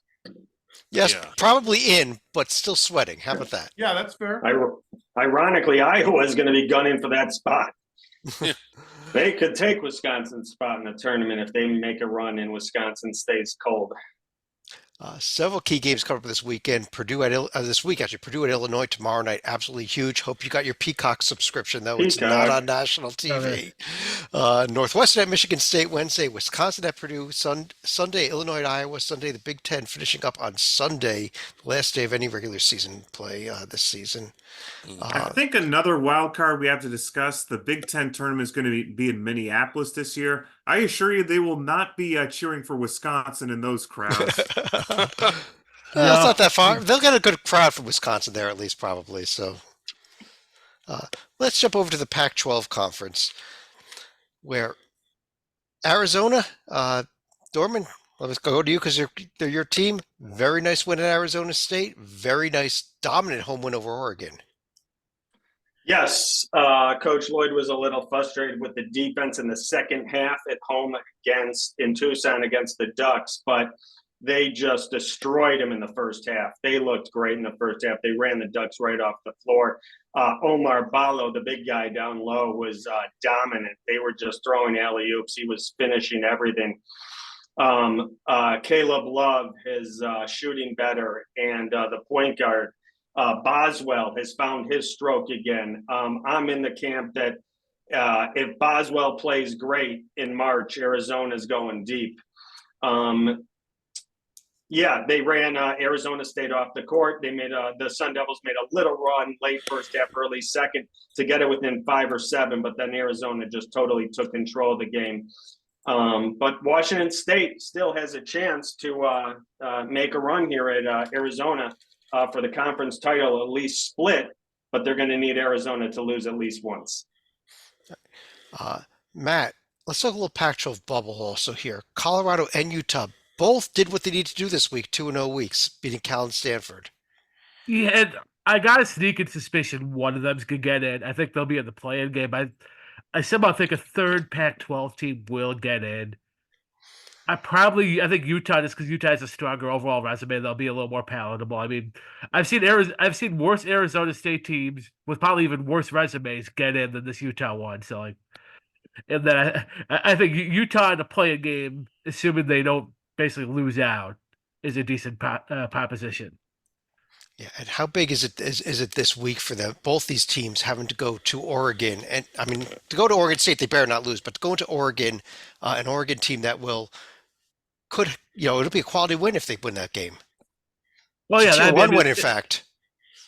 Yes, Yeah. probably in, but still sweating. How about that? Yeah, that's fair. Ironically, Iowa is going to be gunning for that spot. They could take Wisconsin's spot in the tournament if they make a run and Wisconsin stays cold. Several key games coming up this weekend. Purdue at Illinois tomorrow night. Absolutely huge. Hope you got your Peacock subscription, though. It's not on national TV. Northwestern at Michigan State Wednesday. Wisconsin at Purdue Sunday. Illinois at Iowa Sunday. The Big Ten finishing up on Sunday, the last day of any regular season play this season. I think another wild card we have to discuss, the Big Ten tournament is going to be in Minneapolis this year. I assure you they will not be cheering for Wisconsin in those crowds. It's not that far. They'll get a good crowd from Wisconsin there at least, probably. So let's jump over to the Pac-12 conference, where Arizona, Dorman, let's go to you because they're your team. Very nice win at Arizona State. Very nice, dominant home win over Oregon. Yes, Coach Lloyd was a little frustrated with the defense in the second half at home in Tucson against the Ducks, but they just destroyed him in the first half. They looked great in the first half. They ran the Ducks right off the floor. Omar Ballo, the big guy down low, was dominant. They were just throwing alley-oops. He was finishing everything. Caleb Love is shooting better, and the point guard, Boswell, has found his stroke again. I'm in the camp that if Boswell plays great in March, Arizona's going deep. They ran Arizona State off the court. They made the Sun Devils made a little run late first half, early second to get it within 5 or 7, but then Arizona just totally took control of the game. But Washington State still has a chance to make a run here at Arizona for the conference title, at least split, but they're going to need Arizona to lose at least once. Matt, let's talk a little Pac-12 bubble also here. Colorado and Utah both did what they need to do this week, 2-0 weeks, beating Cal and Stanford. Yeah, and I got a sneaking suspicion one of them's going to get in. I think they'll be in the play-in game. I somehow think a third Pac-12 team will get in. I think Utah, just because Utah has a stronger overall resume, they'll be a little more palatable. I mean, I've seen worse Arizona State teams with probably even worse resumes get in than this Utah one. So, and then I think Utah in the play-in game, assuming they don't basically lose out, is a decent proposition. Yeah, and how big is it this week for them? Both these teams having to go to Oregon, and I mean to go to Oregon State, they better not lose, but to go into Oregon, an Oregon team that it'll be a quality win if they win that game. Well, yeah, one win in fact.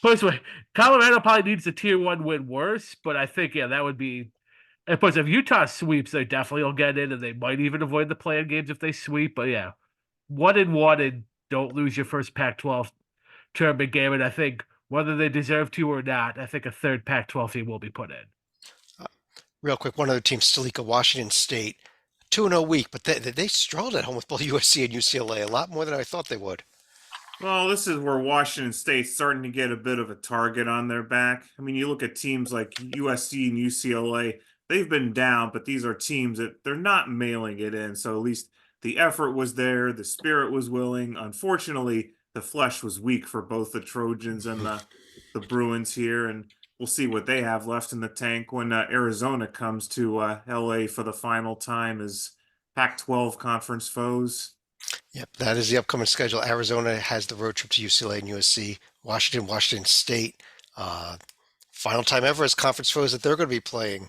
Put it this way, Colorado probably needs a tier 1 win worse, but I think, yeah, that would be. Of course, if Utah sweeps, they definitely will get in, and they might even avoid the play-in games if they sweep. But yeah, 1-1, and don't lose your first Pac-12 tournament game. And I think whether they deserve to or not, I think a third Pac-12 team will be put in. Real quick, one other team, Stalika, Washington State, 2-0 week, but they struggled at home with both USC and UCLA a lot more than I thought they would. Well, this is where Washington State's starting to get a bit of a target on their back. I mean, you look at teams like USC and UCLA, they've been down, but these are teams that they're not mailing it in. So at least the effort was there, the spirit was willing. Unfortunately, the flesh was weak for both the Trojans and the Bruins here. And we'll see what they have left in the tank when Arizona comes to LA for the final time as Pac-12 conference foes. Yep, that is the upcoming schedule. Arizona has the road trip to UCLA and USC. Washington State. Final time ever as conference foes that they're going to be playing.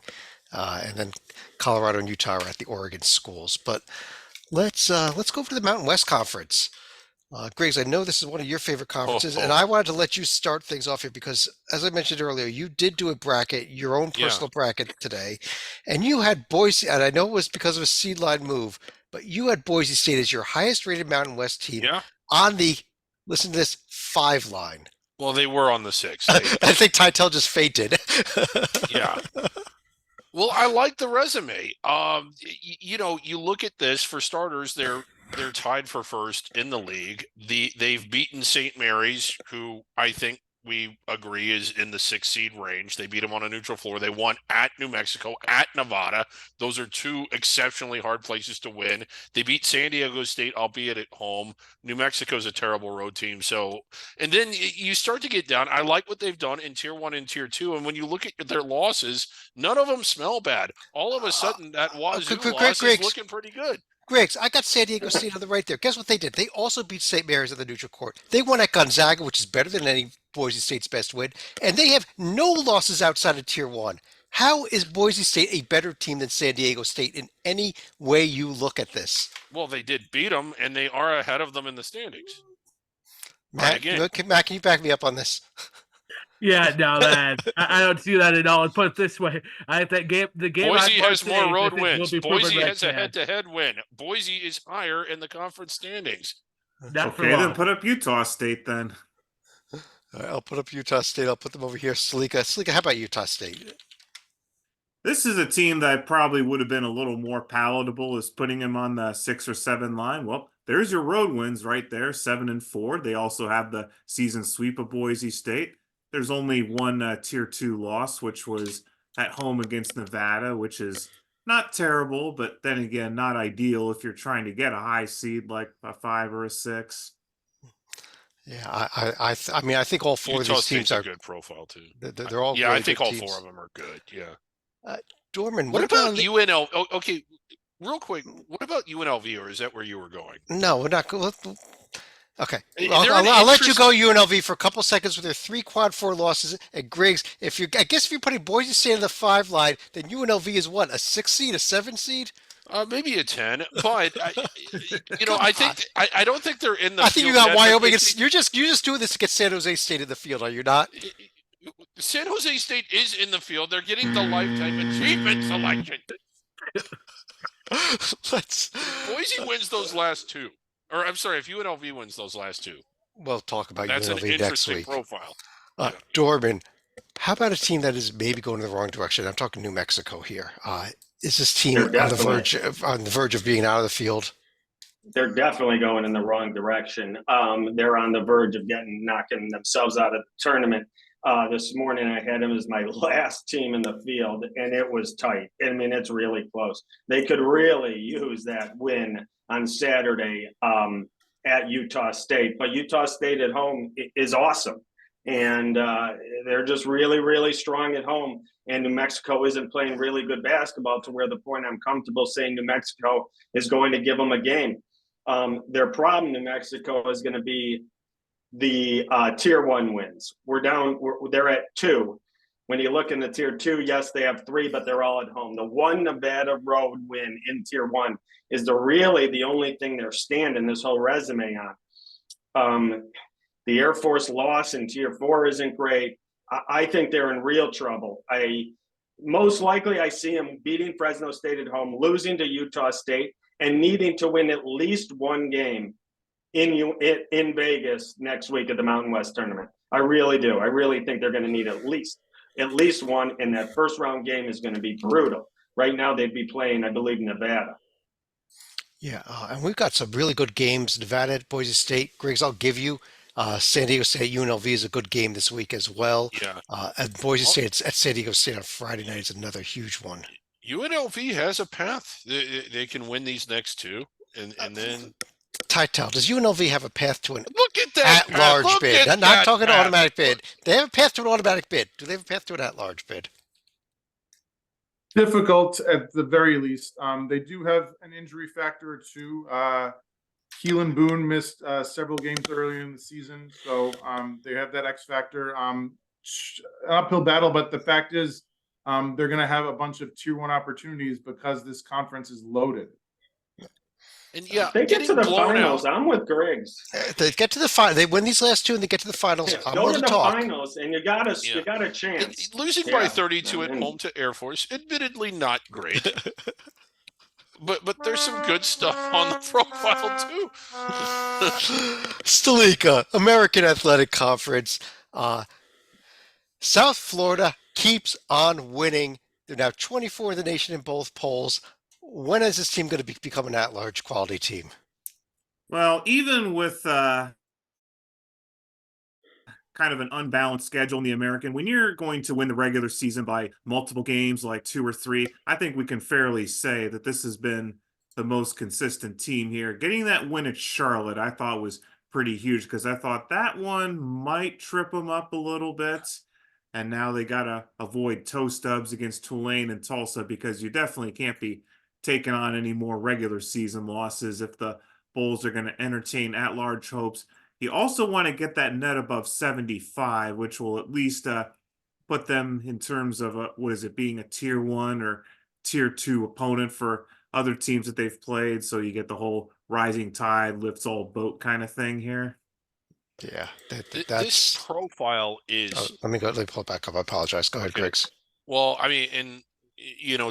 And then Colorado and Utah are at the Oregon schools. But let's go over to the Mountain West Conference. Griggs, I know this is one of your favorite conferences, and I wanted to let you start things off here because, as I mentioned earlier, you did do a bracket, your own personal bracket today, and you had Boise, and I know it was because of a seed line move, but you had Boise State as your highest rated Mountain West team on the, listen to this, 5 line. Well, they were on the 6. I think Tytel just fainted. Yeah. Well, I like the resume. You look at this, for starters, they're tied for first in the league. They've beaten St. Mary's, who I think we agree is in the 6 seed range. They beat them on a neutral floor. They won at New Mexico, at Nevada. Those are 2 exceptionally hard places to win. They beat San Diego State, albeit at home. New Mexico's a terrible road team. So, and then you start to get down. I like what they've done in tier 1 and tier 2. And when you look at their losses, none of them smell bad. All of a sudden, that Wazoo loss is looking pretty good. Griggs, I got San Diego State on the right there. Guess what they did? They also beat St. Mary's at the neutral court. They won at Gonzaga, which is better than any Boise State's best win, and they have no losses outside of Tier 1. How is Boise State a better team than San Diego State in any way you look at this? Well, they did beat them, and they are ahead of them in the standings. Matt, can you back me up on this? Yeah, no, man, I don't see that at all. And put it this way, the game. Boise has more road wins. Boise has a head-to-head win. Boise is higher in the conference standings. Okay, then put up Utah State then. All right, I'll put up Utah State. I'll put them over here. Stalika, how about Utah State? This is a team that probably would have been a little more palatable as putting them on the 6 or 7 line. Well, there's your road wins right there, 7-4. They also have the season sweep of Boise State. There's only one tier 2 loss, which was at home against Nevada, which is not terrible, but then again, not ideal if you're trying to get a high seed like a 5 or a 6. Yeah, I mean, I think all 4 Utah of these teams are a good profile too. They're all I think all teams. 4 of them are good. Yeah. Dorman, what about UNL? Oh, okay, real quick. What about UNLV, or is that where you were going? No, we're not. Okay, I'll let you go UNLV for a couple seconds with their 3 quad 4 losses. And Griggs, I guess if you're putting Boise State in the 5 line, then UNLV is what, a 6 seed, a 7 seed? Maybe a 10, but I don't think they're in the. I think you got Wyoming. You're just doing this to get San Jose State in the field, are you not? San Jose State is in the field. They're getting the lifetime achievement selection. Boise wins those last 2. Or I'm sorry, if UNLV wins those last 2. We'll talk about That's UNLV an interesting next week. Profile. Dorman, how about a team that is maybe going in the wrong direction? I'm talking New Mexico here. Is this team on the verge of being out of the field? They're definitely going in the wrong direction. They're on the verge of knocking themselves out of the tournament. This morning I had them as my last team in the field, and it was tight. I mean, it's really close. They could really use that win on Saturday at Utah State, but Utah State at home is awesome. And they're just really, really strong at home. And New Mexico isn't playing really good basketball to where the point I'm comfortable saying New Mexico is going to give them a game. Their problem, New Mexico, is going to be the tier 1 wins. They're at 2. When you look in the tier 2, yes, they have 3, but they're all at home. The one Nevada road win in tier 1 is really the only thing they're standing this whole resume on. The Air Force loss in Tier 4 isn't great. I think they're in real trouble. Most likely I see them beating Fresno State at home, losing to Utah State, and needing to win at least one game in Vegas next week at the Mountain West tournament. I really do. I really think they're going to need at least one, and that first round game is going to be brutal. Right now they'd be playing, I believe, Nevada. Yeah, and we've got some really good games. Nevada at Boise State. Griggs, I'll give you. San Diego State UNLV is a good game this week as well. Yeah. At Boise State at San Diego State on Friday night is another huge one. UNLV has a path. They can win these next two, and then Titel, does UNLV have a path to an look at that at-large bid? I'm not talking path. automatic bid. They have a path to an automatic bid. Do they have a path to an at-large bid? Difficult at the very least. They do have an injury factor or two. Keelan Boone missed several games earlier in the season, so they have that X factor. An uphill battle, but the fact is they're going to have a bunch of Tier 1 opportunities because this conference is loaded. And yeah, they get to the finals. Out. I'm with Griggs. They get to the final. They win these last two, and they get to the finals. I'm Go going to to the talk. finals, and you got a chance. Losing by 32 at home to Air Force, admittedly not great. But there's some good stuff on the profile too. Stalika, American Athletic Conference. South Florida keeps on winning. They're now 24 in the nation in both polls. When is this team going to become an at-large quality team? Well, even with kind of an unbalanced schedule in the American, when you're going to win the regular season by multiple games, like 2 or 3, I think we can fairly say that this has been the most consistent team here. Getting that win at Charlotte, I thought was pretty huge because I thought that one might trip them up a little bit. And now they got to avoid toe stubs against Tulane and Tulsa because you definitely can't be taking on any more regular season losses if the Bulls are going to entertain at-large hopes. You also want to get that net above 75, which will at least put them in terms of being a Tier 1 or Tier 2 opponent for other teams that they've played. So you get the whole rising tide lifts all boat kind of thing here. Yeah, that's this profile is. Oh, let me pull it back up. I apologize. Go ahead, Griggs. Well, I mean, and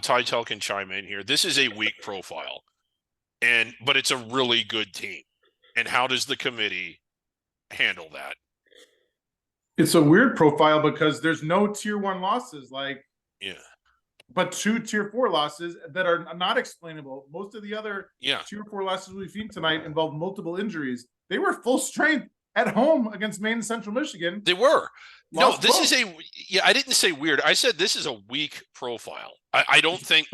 Titel can chime in here. This is a weak profile, but it's a really good team. And how does the committee handle that? It's a weird profile because there's no Tier 1 losses, but 2 Tier 4 losses that are not explainable. Most of the other Tier 4 losses we've seen tonight involved multiple injuries. They were full strength at home against Maine and Central Michigan. They were. No, this is I didn't say weird. I said this is a weak profile. I don't think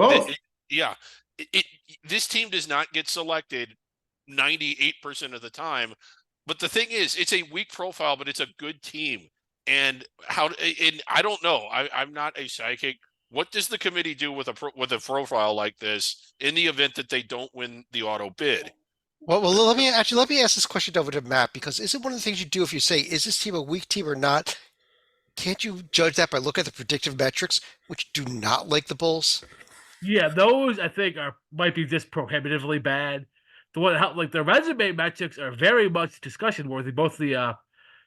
this team does not get selected 98% of the time. But the thing is, it's a weak profile, but it's a good team. And I don't know. I'm not a psychic. What does the committee do with a profile like this in the event that they don't win the auto bid? Well, let me ask this question over to Matt, because isn't one of the things you do if you say, is this team a weak team or not? Can't you judge that by looking at the predictive metrics, which do not like the Bulls? Yeah, those I think might be just prohibitively bad. The resume metrics are very much discussion worthy, both the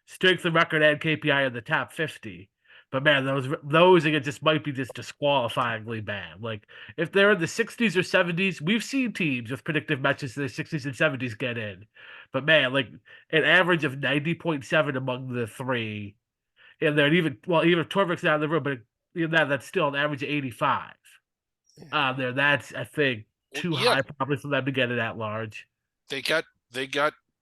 strength of record and KPI in the top 50. But man, those again just might be just disqualifyingly bad. Like if they're in the 60s or 70s, we've seen teams with predictive metrics in the 60s and 70s get in. But man, like an average of 90.7 among the three, and then even Torvik's out of the room, but that's still an average of 85. That's I think too high probably for them to get it at large. They got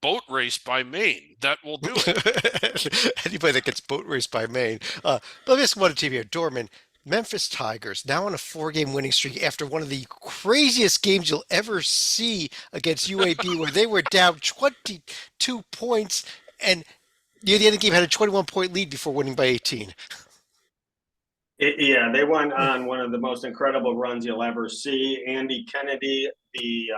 boat raced by Maine. That will do it. Anybody that gets boat raced by Maine. Let me ask one team here. Dorman, Memphis Tigers, now on a 4-game winning streak after one of the craziest games you'll ever see against UAB, where they were down 22 points and near the end of the game had a 21-point lead before winning by 18. They went on one of the most incredible runs you'll ever see. Andy Kennedy, the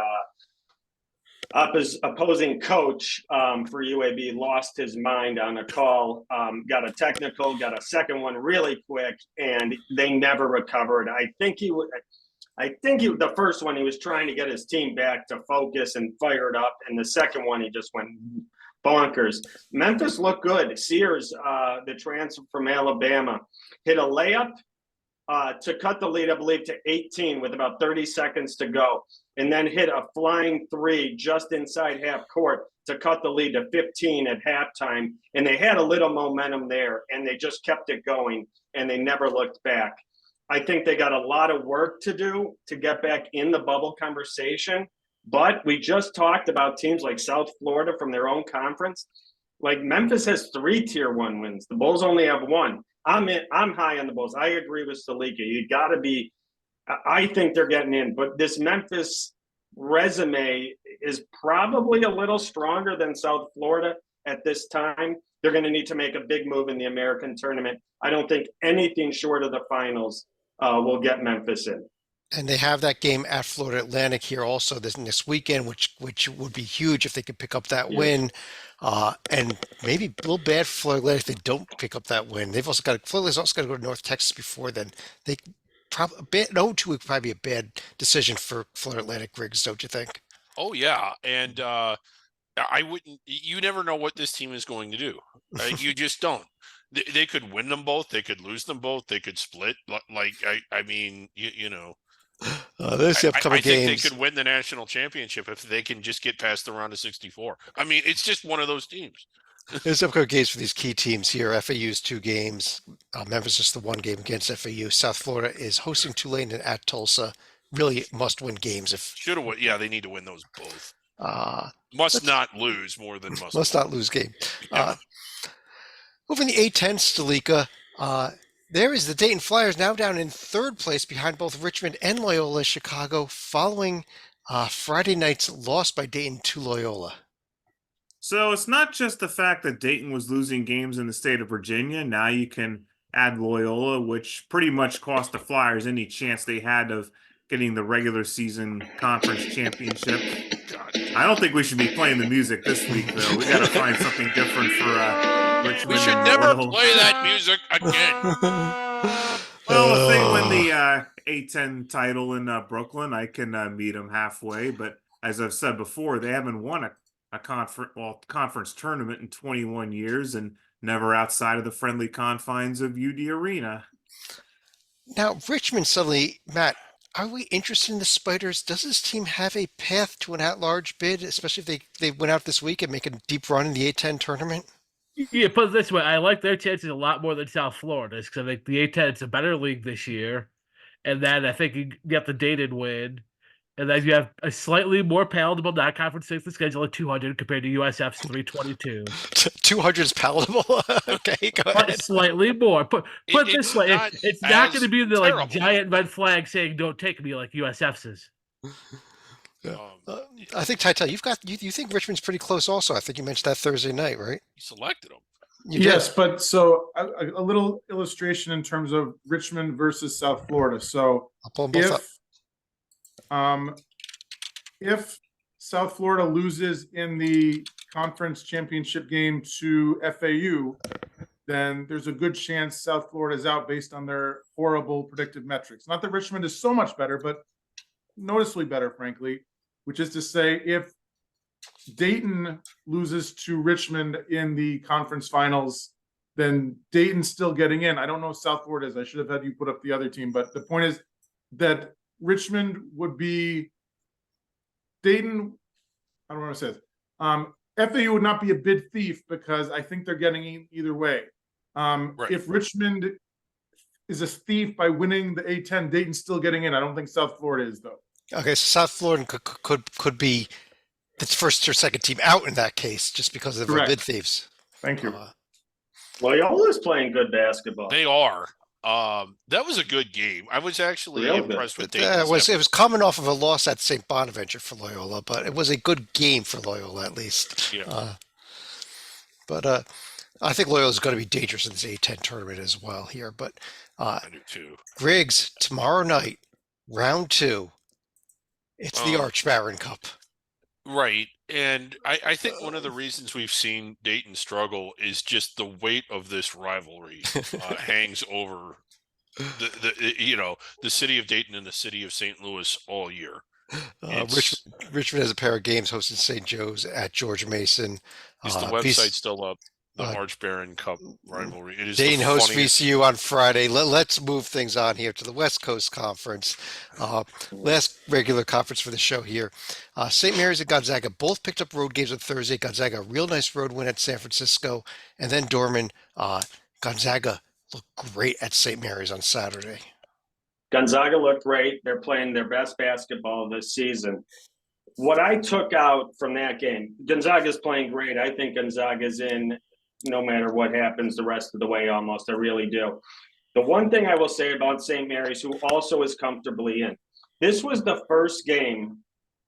opposing coach for UAB, lost his mind on a call, got a technical, got a second one really quick, and they never recovered. I think the first one he was trying to get his team back to focus and fired up, and the second one he just went bonkers. Memphis looked good. Sears, the transfer from Alabama, hit a layup to cut the lead, I believe, to 18 with about 30 seconds to go, and then hit a flying three just inside half court to cut the lead to 15 at halftime. And they had a little momentum there, and they just kept it going, and they never looked back. I think they got a lot of work to do to get back in the bubble conversation. But we just talked about teams like South Florida from their own conference. Like Memphis has 3 tier 1 wins. The Bulls only have 1. I'm high on the Bulls. I agree with Salika. You got to be. I think they're getting in, but this Memphis resume is probably a little stronger than South Florida at this time. They're going to need to make a big move in the American tournament. I don't think anything short of the finals will get Memphis in. And they have that game at Florida Atlantic here also this weekend, which would be huge if they could pick up that win. And maybe a little bad for Florida Atlantic if they don't pick up that win. Florida's also got to go to North Texas before then. They probably 0-2 would probably be a bad decision for Florida Atlantic, Griggs, don't you think? Oh yeah, and I wouldn't. You never know what this team is going to do. You just don't. They could win them both. They could lose them both. They could split. Like I mean, you know. There's the upcoming I think games. they could win the national championship if they can just get past the round of 64. I mean, it's just one of those teams. There's upcoming games for these key teams here. FAU's 2 games. Memphis is the 1 game against FAU. South Florida is hosting Tulane and at Tulsa. Really must-win games. Should have. Yeah, they need to win those both. Uh, Must not lose more than must not lose game. Yeah. Over in the A10, Stalika, there is the Dayton Flyers now down in 3rd place behind both Richmond and Loyola Chicago following Friday night's loss by Dayton to Loyola. So it's not just the fact that Dayton was losing games in the state of Virginia. Now you can add Loyola, which pretty much cost the Flyers any chance they had of getting the regular season conference championship. I don't think we should be playing the music this week, though. We got to find something different for Richmond. We should and never Loyola. play that music again. Well, if they win the A10 title in Brooklyn, I can meet them halfway. But as I've said before, they haven't won a conference tournament in 21 years and never outside of the friendly confines of UD Arena. Now, Richmond suddenly, Matt, are we interested in the Spiders? Does this team have a path to an at-large bid, especially if they went out this week and make a deep run in the A10 tournament? Yeah, put it this way, I like their chances a lot more than South Florida's because I think the A10 it's a better league this year, and then I think you get the Dayton win, and then you have a slightly more palatable non-conference strength of schedule at 200 compared to USF's 322. 200 is palatable. Okay, go ahead. Slightly more. Put it this way, it's not going to be the terrible. like giant red flag saying "Don't take me" like USF's is. I think Titel, you think Richmond's pretty close also. I think you mentioned that Thursday night, right? You selected them. Yes, but so a little illustration in terms of Richmond versus South Florida. So I'll pull them both up. If South Florida loses in the conference championship game to FAU, then there's a good chance South Florida is out based on their horrible predictive metrics. Not that Richmond is so much better, but noticeably better, frankly, which is to say if Dayton loses to Richmond in the conference finals, then Dayton's still getting in. I don't know if South Florida is. I should have had you put up the other team, but the point is that Richmond would be Dayton. I don't want to say this. FAU would not be a bid thief because I think they're getting in either way. Right. If Richmond is a thief by winning the A10, Dayton's still getting in. I don't think South Florida is, though. Okay, so South Florida could be its first or second team out in that case, just because of the bid thieves. Thank you. Loyola's playing good basketball. They are. That was a good game. I was actually impressed with Dayton. It was coming off of a loss at St. Bonaventure for Loyola, but it was a good game for Loyola at least. Yeah. But I think Loyola is going to be dangerous in this A10 tournament as well here. But I do too. Griggs, tomorrow night, round 2. It's the Arch Baron Cup. Right. And I think one of the reasons we've seen Dayton struggle is just the weight of this rivalry hangs over the city of Dayton and the city of St. Louis all year. It's Richmond has a pair of games hosting St. Joe's at George Mason. is the website still up? The uh, Arch Baron Cup rivalry. It is the Dayton hosts funniest. VCU on Friday. Let's move things on here to the West Coast Conference. Last regular conference for the show here. St. Mary's and Gonzaga both picked up road games on Thursday. Gonzaga, a real nice road win at San Francisco. And then Dorman, Gonzaga looked great at St. Mary's on Saturday. Gonzaga looked great. They're playing their best basketball this season. What I took out from that game, Gonzaga's playing great. I think Gonzaga's in no matter what happens the rest of the way almost. I really do. The one thing I will say about St. Mary's, who also is comfortably in, this was the first game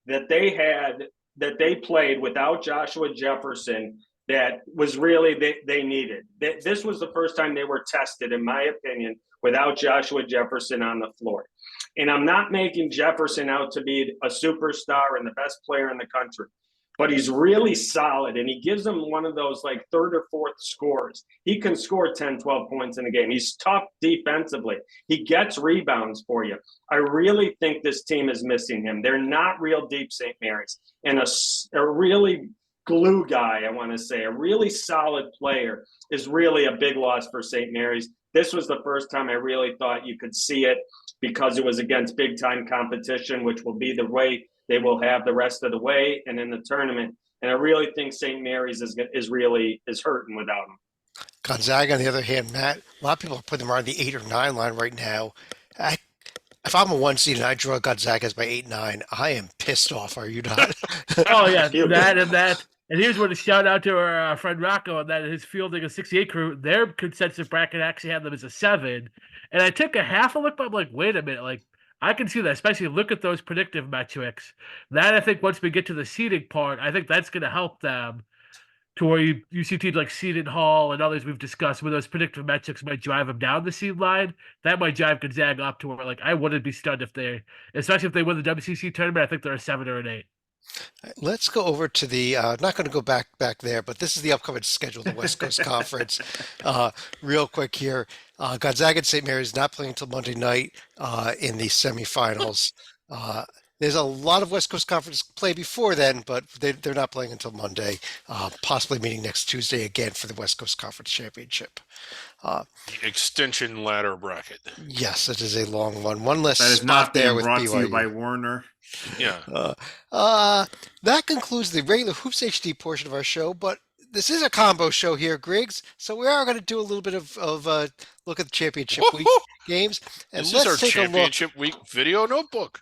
that they played without Joshua Jefferson that was really they needed. This was the first time they were tested, in my opinion, without Joshua Jefferson on the floor. And I'm not making Jefferson out to be a superstar and the best player in the country, but he's really solid, and he gives them one of those like third or fourth scores. He can score 10, 12 points in a game. He's tough defensively. He gets rebounds for you. I really think this team is missing him. They're not real deep, St. Mary's. And a really glue guy, I want to say, a really solid player is really a big loss for St. Mary's. This was the first time I really thought you could see it because it was against big-time competition, which will be the way they will have the rest of the way and in the tournament. And I really think St. Mary's is hurting without him. Gonzaga, on the other hand, Matt, a lot of people are putting them around the 8 or 9 line right now. If I'm a 1 seed and I draw Gonzaga as my 8-9, I am pissed off. Are you not? Oh yeah, that. And here's what a shout out to our friend Rocco on that his fielding a 68 crew. Their consensus bracket actually had them as a 7. And I took a half a look, but I'm like, wait a minute, like I can see that, especially look at those predictive metrics. That I think once we get to the seeding part, I think that's going to help them to where you see teams like Seton Hall and others we've discussed where those predictive metrics might drive them down the seed line. That might drive Gonzaga up to where like I wouldn't be stunned especially if they win the WCC tournament. I think they're a 7 or an 8. Let's go over to the, not going to go back there, but this is the upcoming schedule, the West Coast Conference. Real quick here. Gonzaga and St. Mary's not playing until Monday night in the semifinals. There's a lot of West Coast Conference play before then, but they're not playing until Monday, possibly meeting next Tuesday again for the West Coast Conference Championship. The extension ladder bracket. Yes, it is a long one. One less That is spot not there being with brought BYU. to you by Warner. Yeah. That concludes the regular Hoops HD portion of our show, but this is a combo show here, Griggs. So we are going to do a little bit of look at the championship week games. And This let's is our take championship week video notebook.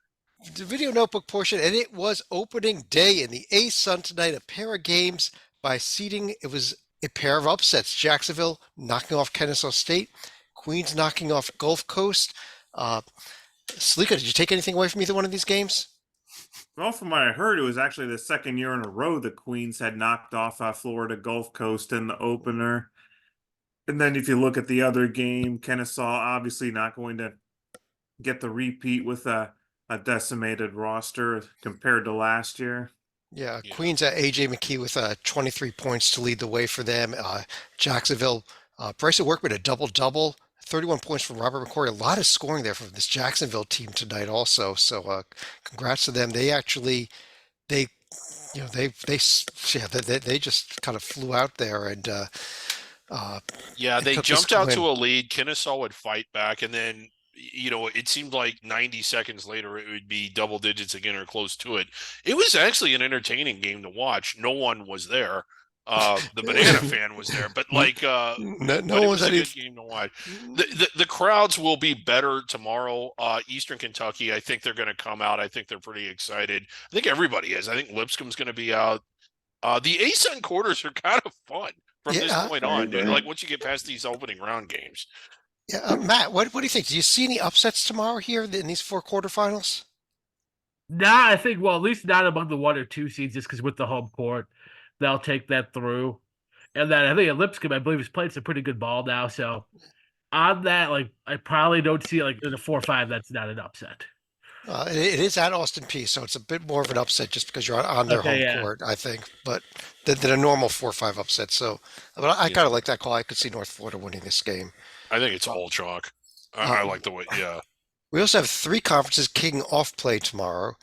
the video notebook portion, and it was opening day in the A-Sun tonight. A pair of games by seeding. It was a pair of upsets. Jacksonville knocking off Kennesaw State, Queens knocking off Gulf Coast. Salika, did you take anything away from either one of these games? Well, from what I heard, it was actually the second year in a row the Queens had knocked off Florida Gulf Coast in the opener. And then if you look at the other game, Kennesaw obviously not going to get the repeat with a decimated roster compared to last year. Yeah, Queens at AJ McKee with 23 points to lead the way for them. Jacksonville, Bryson Workman a double-double, 31 points from Robert McCory. A lot of scoring there from this Jacksonville team tonight also. So congrats to them. They actually, they just kind of flew out there and They took this jumped out win. to a lead. Kennesaw would fight back, and then it seemed like 90 seconds later it would be double digits again or close to it. It was actually an entertaining game to watch. No one was there. The banana fan was there, but no but one it was was a any. good game to watch. The crowds will be better tomorrow. Eastern Kentucky, I think they're going to come out. I think they're pretty excited. I think everybody is. I think Lipscomb's going to be out. The A-Sun quarters are kind of fun from this point on, dude. Like once you get past these opening round games. Yeah, Matt, what do you think? Do you see any upsets tomorrow here in these 4 quarterfinals? Nah, I think, well, at least not among the 1 or 2 seeds, just because with the home court, they'll take that through. And then I think at Lipscomb, I believe, has played some pretty good ball now. So on that, like, I probably don't see, like, in a 4-5, that's not an upset. It is at Austin Peay, so it's a bit more of an upset just because you're on their home court, I think, but than a normal 4-5 upset. So, but I kind of like that call. I could see North Florida winning this game. I think it's all chalk. I like the way, We also have 3 conferences kicking off play tomorrow.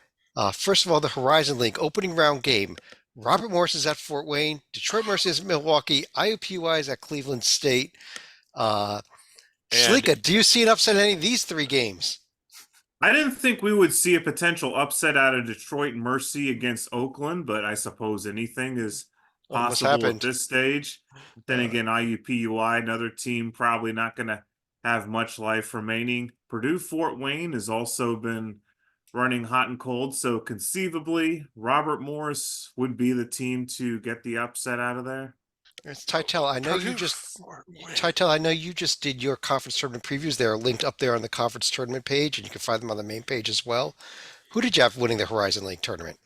First of all, the Horizon League opening round game. Robert Morris is at Fort Wayne. Detroit Mercy is at Milwaukee. IUPUI is at Cleveland State. Uh, And Salika, do you see an upset in any of these three games? I didn't think we would see a potential upset out of Detroit Mercy against Oakland, but I suppose anything is Almost possible at happened. this stage. Then again, IUPUI, another team probably not going to have much life remaining. Purdue Fort Wayne has also been running hot and cold, so conceivably, Robert Morris would be the team to get the upset out of there. It's Titel. I know you Purdue just Fort Wayne. Titel, I know you just did your conference tournament previews. They're linked up there on the conference tournament page, and you can find them on the main page as well. Who did you have winning the Horizon League tournament?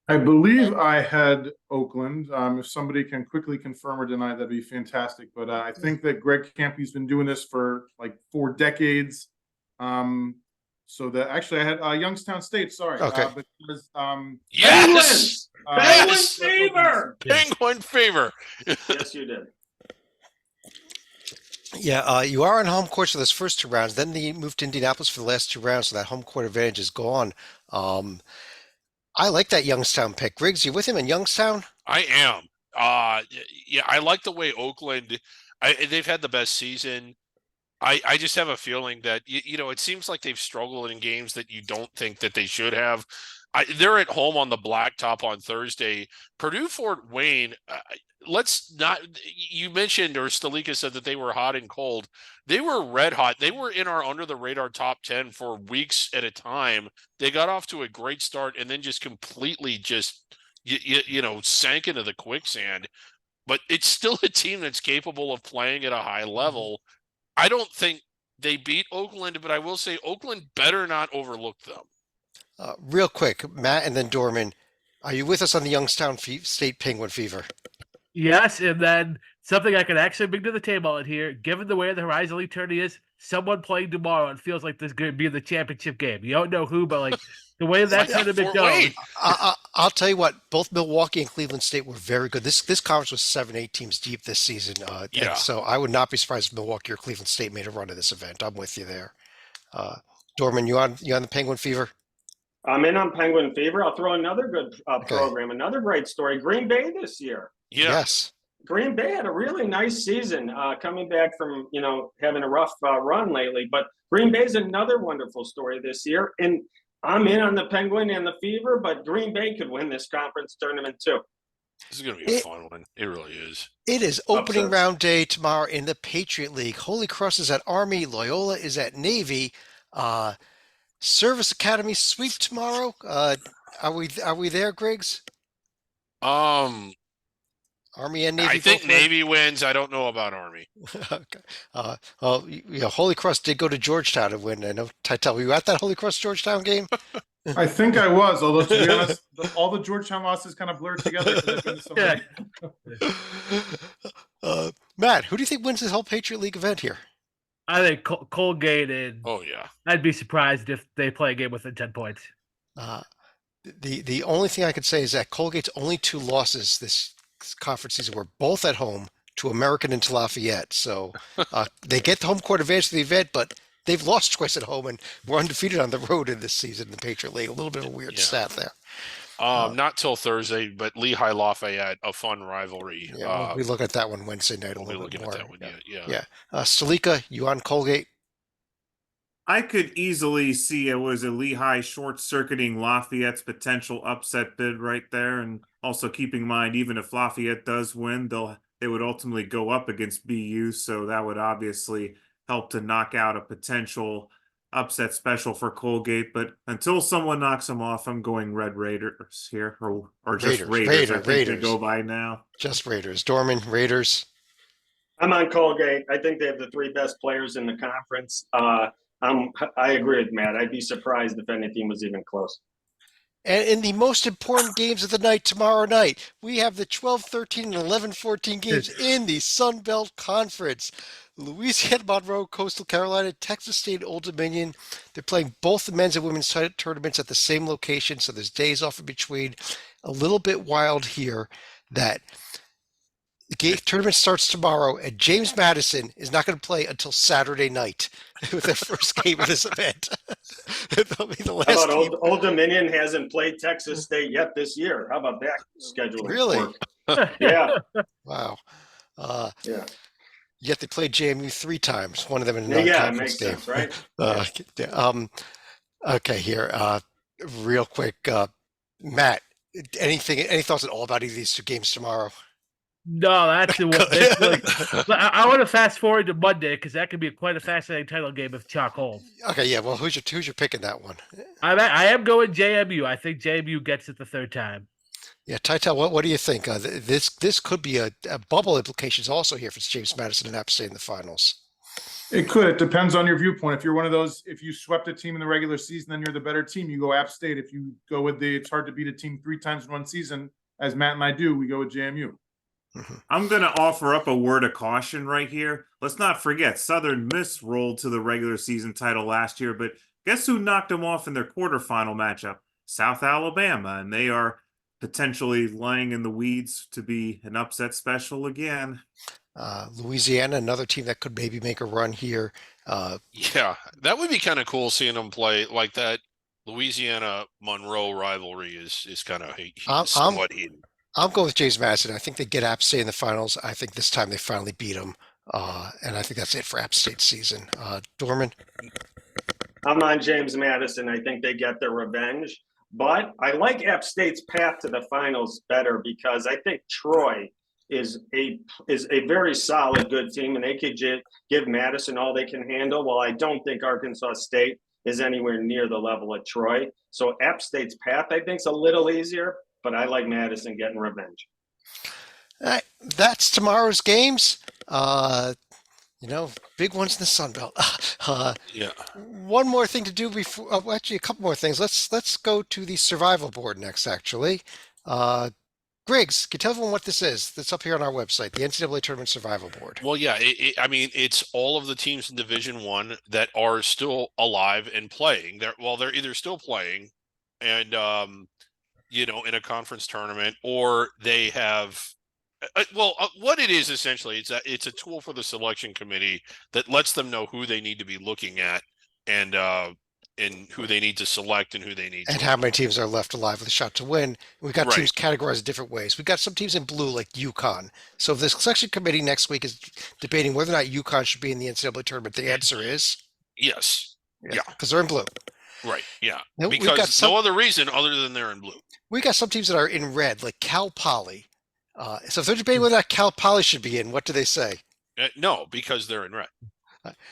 I believe I had Oakland. If somebody can quickly confirm or deny, that'd be fantastic. But I think that Greg Campy's been doing this for like 4 decades. So that actually I had Youngstown State. Sorry, Okay. Penguins! Yes! Yes! Yes! Fever! Penguin fever. Yes, you did. Yeah, you are on home court for those first 2 rounds. Then they moved to Indianapolis for the last 2 rounds, so that home court advantage is gone. I like that Youngstown pick. Griggs, you with him in Youngstown? I am. Yeah, I like the way Oakland. They've had the best season. I just have a feeling that it seems like they've struggled in games that you don't think that they should have. They're at home on the blacktop on Thursday. Purdue Fort Wayne. Let's not. You mentioned, or Stalika said that they were hot and cold. They were red hot. They were in our under the radar top 10 for weeks at a time. They got off to a great start and then just completely sank into the quicksand. But it's still a team that's capable of playing at a high level. I don't think they beat Oakland, but I will say Oakland better not overlook them. Real quick, Matt and then Dorman, are you with us on the Youngstown State Penguin Fever? Yes, and then something I can actually bring to the table in here, given the way the Horizon League tourney is, someone playing tomorrow, it feels like this is going to be the championship game. You don't know who, but like the way that tournament goes. I'll tell you what, both Milwaukee and Cleveland State were very good. This conference was 7-8 teams deep this season. Yeah. And so I would not be surprised if Milwaukee or Cleveland State made a run of this event. I'm with you there. Dorman, you on the Penguin Fever? I'm in on Penguin Fever. I'll throw another good program, another great story. Green Bay this year. Yeah. Yes. Green Bay had a really nice season, coming back from having a rough run lately. But Green Bay's another wonderful story this year, and I'm in on the Penguin and the Fever. But Green Bay could win this conference tournament too. This is going to be a fun one. It really is. It is opening Upsets. round day tomorrow in the Patriot League. Holy Cross is at Army. Loyola is at Navy. Service Academy sweep tomorrow. Are we there, Griggs? Army and Navy. I think both win? Navy wins. I don't know about Army. Okay. Holy Cross did go to Georgetown to win. I know. Titel, were you at that Holy Cross Georgetown game? I think I was, although to be honest, all the Georgetown losses kind of blurred together. Yeah. Matt, who do you think wins this whole Patriot League event here? I think Colgate, and Oh yeah. I'd be surprised if they play a game within 10 points. The only thing I could say is that Colgate's only 2 losses this conference season were both at home to American and to Lafayette. So they get the home court advantage of the event, but they've lost twice at home and were undefeated on the road in this season in the Patriot League. A little bit of a weird stat there. Not till Thursday, but Lehigh Lafayette, a fun rivalry. Yeah, we'll be looking at that one Wednesday night a We'll be little bit looking more. at that one. Yeah. Yeah. Stalika, you on Colgate? I could easily see it was a Lehigh short-circuiting Lafayette's potential upset bid right there, and also keeping in mind, even if Lafayette does win, they would ultimately go up against BU, so that would obviously help to knock out a potential upset special for Colgate. But until someone knocks them off, I'm going Red Raiders here, or just Raiders. I think they go by now. Just Raiders. Dorman, Raiders. I'm on Colgate. I think they have the 3 best players in the conference. I agree with Matt. I'd be surprised if any team was even close. And in the most important games of the night tomorrow night, we have the 12-13 and 11-14 games in the Sun Belt Conference. Louisiana Monroe, Coastal Carolina, Texas State, Old Dominion. They're playing both the men's and women's tournaments at the same location, so there's days off in between. A little bit wild here that the tournament starts tomorrow, and James Madison is not going to play until Saturday night. with their first game of this event. They'll be the How last about team. Old Dominion hasn't played Texas State yet this year? How about that scheduling? Really? Work? Yeah, Wow. yeah, Yet they played JMU 3 times. One of them in a yeah. It non-conference makes game. sense, right? Yeah. Okay, here. Real quick, Matt. Any thoughts at all about either of these 2 games tomorrow? No, that's the one. But I want to fast forward to Monday because that could be quite a fascinating title game if Chalk holds. Okay, yeah. Well, who's your pick in that one? I am going JMU. I think JMU gets it the 3rd time. Yeah, Tytel, what do you think? This could be a bubble implications also here for James Madison and App State in the finals. It could. It depends on your viewpoint. If you're one of those, if you swept a team in the regular season, then you're the better team. You go App State. If you go with it's hard to beat a team 3 times in one season, as Matt and I do, we go with JMU. I'm going to offer up a word of caution right here. Let's not forget, Southern Miss rolled to the regular season title last year, but guess who knocked them off in their quarterfinal matchup? South Alabama, and they are potentially lying in the weeds to be an upset special again. Louisiana, another team that could maybe make a run here. Yeah, that would be kind of cool seeing them play like that. Louisiana Monroe rivalry is kind of somewhat heated. I'm going with James Madison. I think they get App State in the finals. I think this time they finally beat them. And I think that's it for App State's season. Dorman? I'm on James Madison. I think they get their revenge. But I like App State's path to the finals better because I think Troy is a very solid, good team, and they could give Madison all they can handle. Well, I don't think Arkansas State is anywhere near the level of Troy. So App State's path, I think, is a little easier, but I like Madison getting revenge. That's tomorrow's games. Big ones in the Sun Belt. Yeah. One more thing to do before. Actually, a couple more things. Let's go to the survival board next. Actually, Griggs, can you tell everyone what this is? That's up here on our website, the NCAA Tournament Survival Board. Well, yeah. I mean, it's all of the teams in Division I that are still alive and playing. They're either still playing, and in a conference tournament, or they have. What it is essentially is that it's a tool for the selection committee that lets them know who they need to be looking at and who they need to select and who they need and to how many teams are left alive with a shot to win. We've got teams categorized in different ways. We've got some teams in blue like UConn. So if the selection committee next week is debating whether or not UConn should be in the NCAA tournament, the answer is yes. Yeah. Because they're in blue. Right. Yeah. Now, because no other reason other than they're in blue. We got some teams that are in red, like Cal Poly. So if they're debating whether or not Cal Poly should be in, what do they say? No, because they're in red.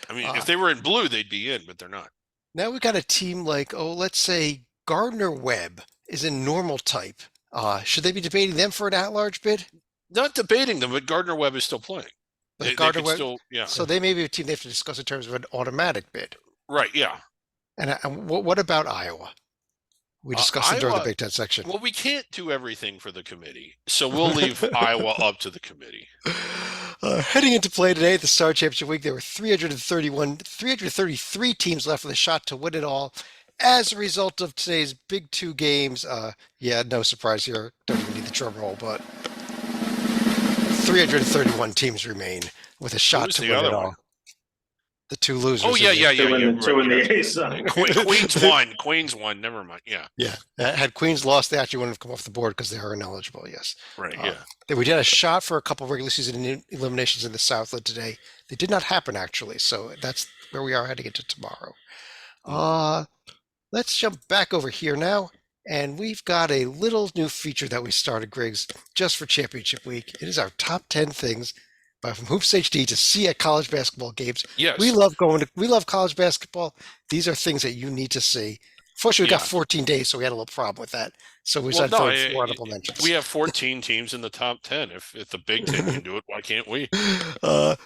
I mean, if they were in blue, they'd be in, but they're not. Now we got a team like, let's say Gardner-Webb is in normal type. Should they be debating them for an at-large bid? Not debating them, but Gardner-Webb is still playing. Gardner-Webb, still, yeah. So they may be a team they have to discuss in terms of an automatic bid. Right, yeah. And what about Iowa? We discussed it during the Big Ten section. Well, we can't do everything for the committee, so we'll leave Iowa up to the committee. Heading into play today at the Star Championship Week, there were 333 teams left with a shot to win it all. As a result of today's big 2 games, no surprise here. Don't even need the drum roll, but 331 teams remain with a shot to win it all. The 2 losers. Two in the A's. Queens won. Queens won. Never mind. Yeah. Yeah. Had Queens lost, they actually wouldn't have come off the board because they are ineligible. Yes. Right. Yeah. We did a shot for a couple of regular season eliminations in the Southland today. They did not happen actually. So that's where we are heading into tomorrow. Let's jump back over here now. And we've got a little new feature that we started, Griggs, just for Championship Week. It is our top 10 things from HoopsHD to see at college basketball games. Yes. We love college basketball. These are things that you need to see. Fortunately, we got 14 days, so we had a little problem with that. So we decided to 4 honorable mentions. We have 14 teams in the top 10. If the Big Ten can do it, why can't we?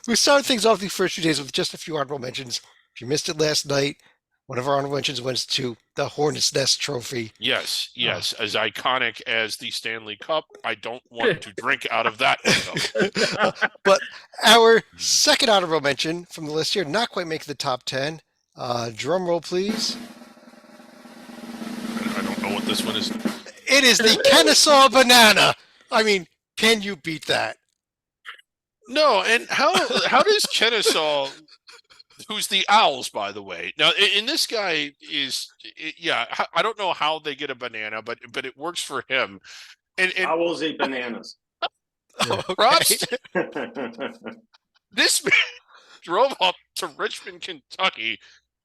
We started things off the first few days with just a few honorable mentions. If you missed it last night, one of our honorable mentions went to the Hornets Nest Trophy. Yes. As iconic as the Stanley Cup, I don't want to drink out of that window. But our second honorable mention from the list here, not quite making the top 10. Drum roll, please. I don't know what this one is. It is the Kennesaw Banana. I mean, can you beat that? No, and how does Kennesaw who's the Owls, by the way. Now, and this guy is, yeah, I don't know how they get a banana, but it works for him. And Owls eat bananas. Oh, props, okay. this man drove up to Richmond, Kentucky,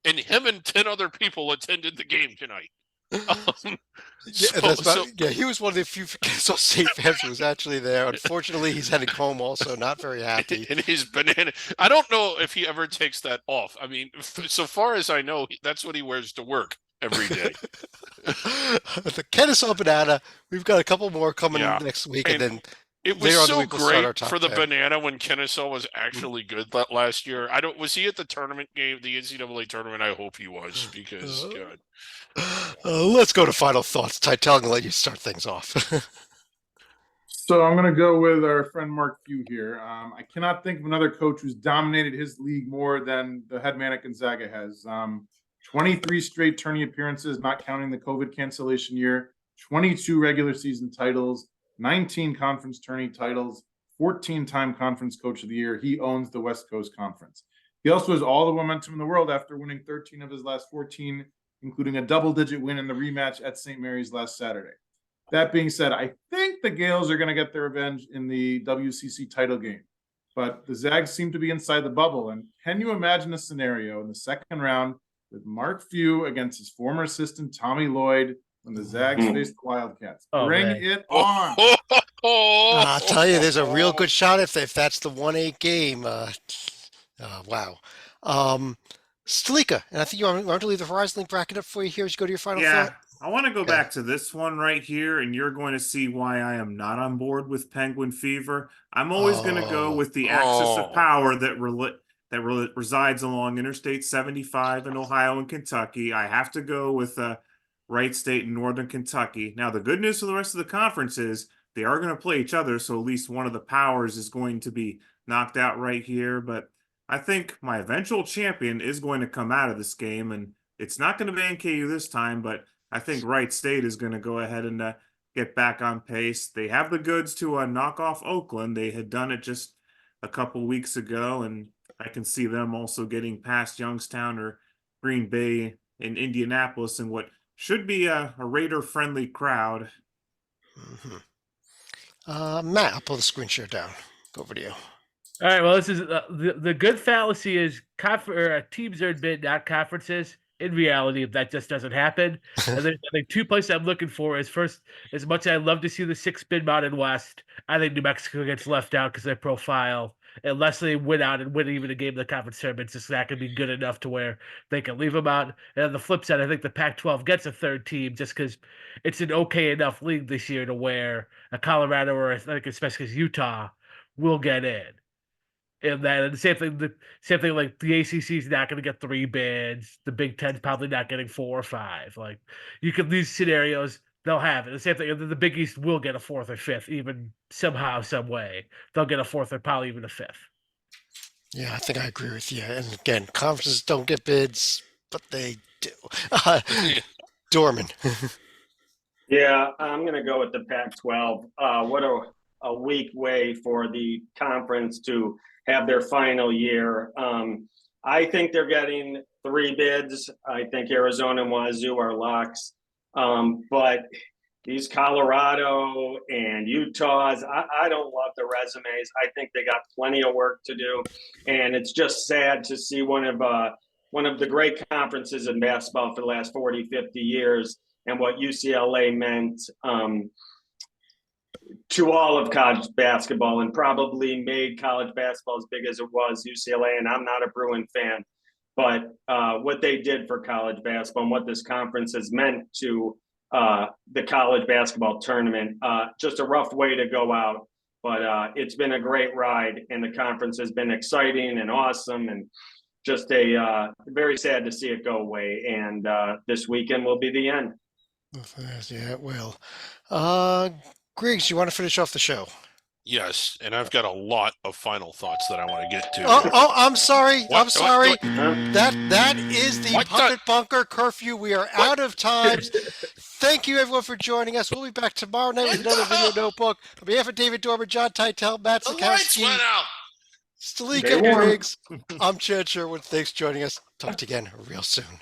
and him and 10 other people attended the game tonight. Yeah, he was one of the few Kennesaw State fans who was actually there. Unfortunately, he's heading home also, not very happy. In his banana. I don't know if he ever takes that off. I mean, so far as I know, that's what he wears to work every day. The Kennesaw banana. We've got a couple more coming next week, and then it was later on in the so week, we'll start our great top for the 10. banana when Kennesaw was actually good that last year. Was he at the tournament game, the NCAA tournament? I hope he was, because God. Let's go to final thoughts. Titel, I'm going to let you start things off. So I'm going to go with our friend Mark Few here. I cannot think of another coach who's dominated his league more than the head man at Gonzaga has. 23 straight tourney appearances, not counting the COVID cancellation year, 22 regular season titles, 19 conference tourney titles, 14-time conference coach of the year. He owns the West Coast Conference. He also has all the momentum in the world after winning 13 of his last 14, including a double-digit win in the rematch at St. Mary's last Saturday. That being said, I think the Gales are going to get their revenge in the WCC title game. But the Zags seem to be inside the bubble. And can you imagine a scenario in the second round with Mark Few against his former assistant, Tommy Lloyd, when the Zags face the Wildcats? Bring it on. I'll tell you, there's a real good shot if that's the 1-8 game. Wow. Stalika, and I think you want to leave the Horizon Link bracket up for you here as you go to your final thought? I want to go back to this one right here, and you're going to see why I am not on board with Penguin Fever. I'm always going to go with the axis of power that resides along Interstate 75 in Ohio and Kentucky. I have to go with Wright State in Northern Kentucky. Now, the good news for the rest of the conference is they are going to play each other, so at least one of the powers is going to be knocked out right here. But I think my eventual champion is going to come out of this game, and it's not going to be NKU this time, but I think Wright State is going to go ahead and get back on pace. They have the goods to knock off Oakland. They had done it just a couple weeks ago, and I can see them also getting past Youngstown or Green Bay in Indianapolis in what should be a Raider-friendly crowd. Mm-hmm. Matt, I'll pull the screen share down. Go over to you. All right. Well, this is the good fallacy is teams are admitted, not conferences. In reality, that just doesn't happen. And there's, I think, two places I'm looking for is first, as much as I love to see the 6-spin Mountain West, I think New Mexico gets left out because of their profile. Unless they win out and win even a game of the conference tournament, it's just not going to be good enough to where they can leave them out. And on the flip side, I think the Pac-12 gets a third team just because it's an okay enough league this year to where a Colorado or I think especially Utah will get in. And then the same thing like the ACC is not going to get 3 bids. The Big Ten's probably not getting 4 or 5. Like you could these scenarios, they'll have it. The same thing. The Big East will get a 4th or 5th, even somehow, some way. They'll get a 4th or probably even a 5th. Yeah, I think I agree with you. And again, conferences don't get bids, but they do. Dorman. Yeah, I'm going to go with the Pac-12. What a weak way for the conference to have their final year. I think they're getting 3 bids. I think Arizona and Wazoo are locks. But these Colorado and Utahs, I don't love the resumes. I think they got plenty of work to do. And it's just sad to see one of the great conferences in basketball for the last 40, 50 years and what UCLA meant to all of college basketball and probably made college basketball as big as it was, UCLA. And I'm not a Bruin fan, but what they did for college basketball and what this conference has meant to the college basketball tournament, just a rough way to go out. But it's been a great ride, and the conference has been exciting and awesome, and just very sad to see it go away. And this weekend will be the end. Yeah, it will. Griggs, you want to finish off the show? Yes, and I've got a lot of final thoughts that I want to get to. I'm sorry. What? I'm sorry. What? That is the Puppet Bunker curfew. We are out of time. Thank you, everyone, for joining us. We'll be back tomorrow night with another video notebook. On behalf of David Dormer, John Titel, Matt The lights Sikowski. went out. Staleek Stay and warm. Griggs. I'm Chad Sherwood. Thanks for joining us. Talk to you again real soon.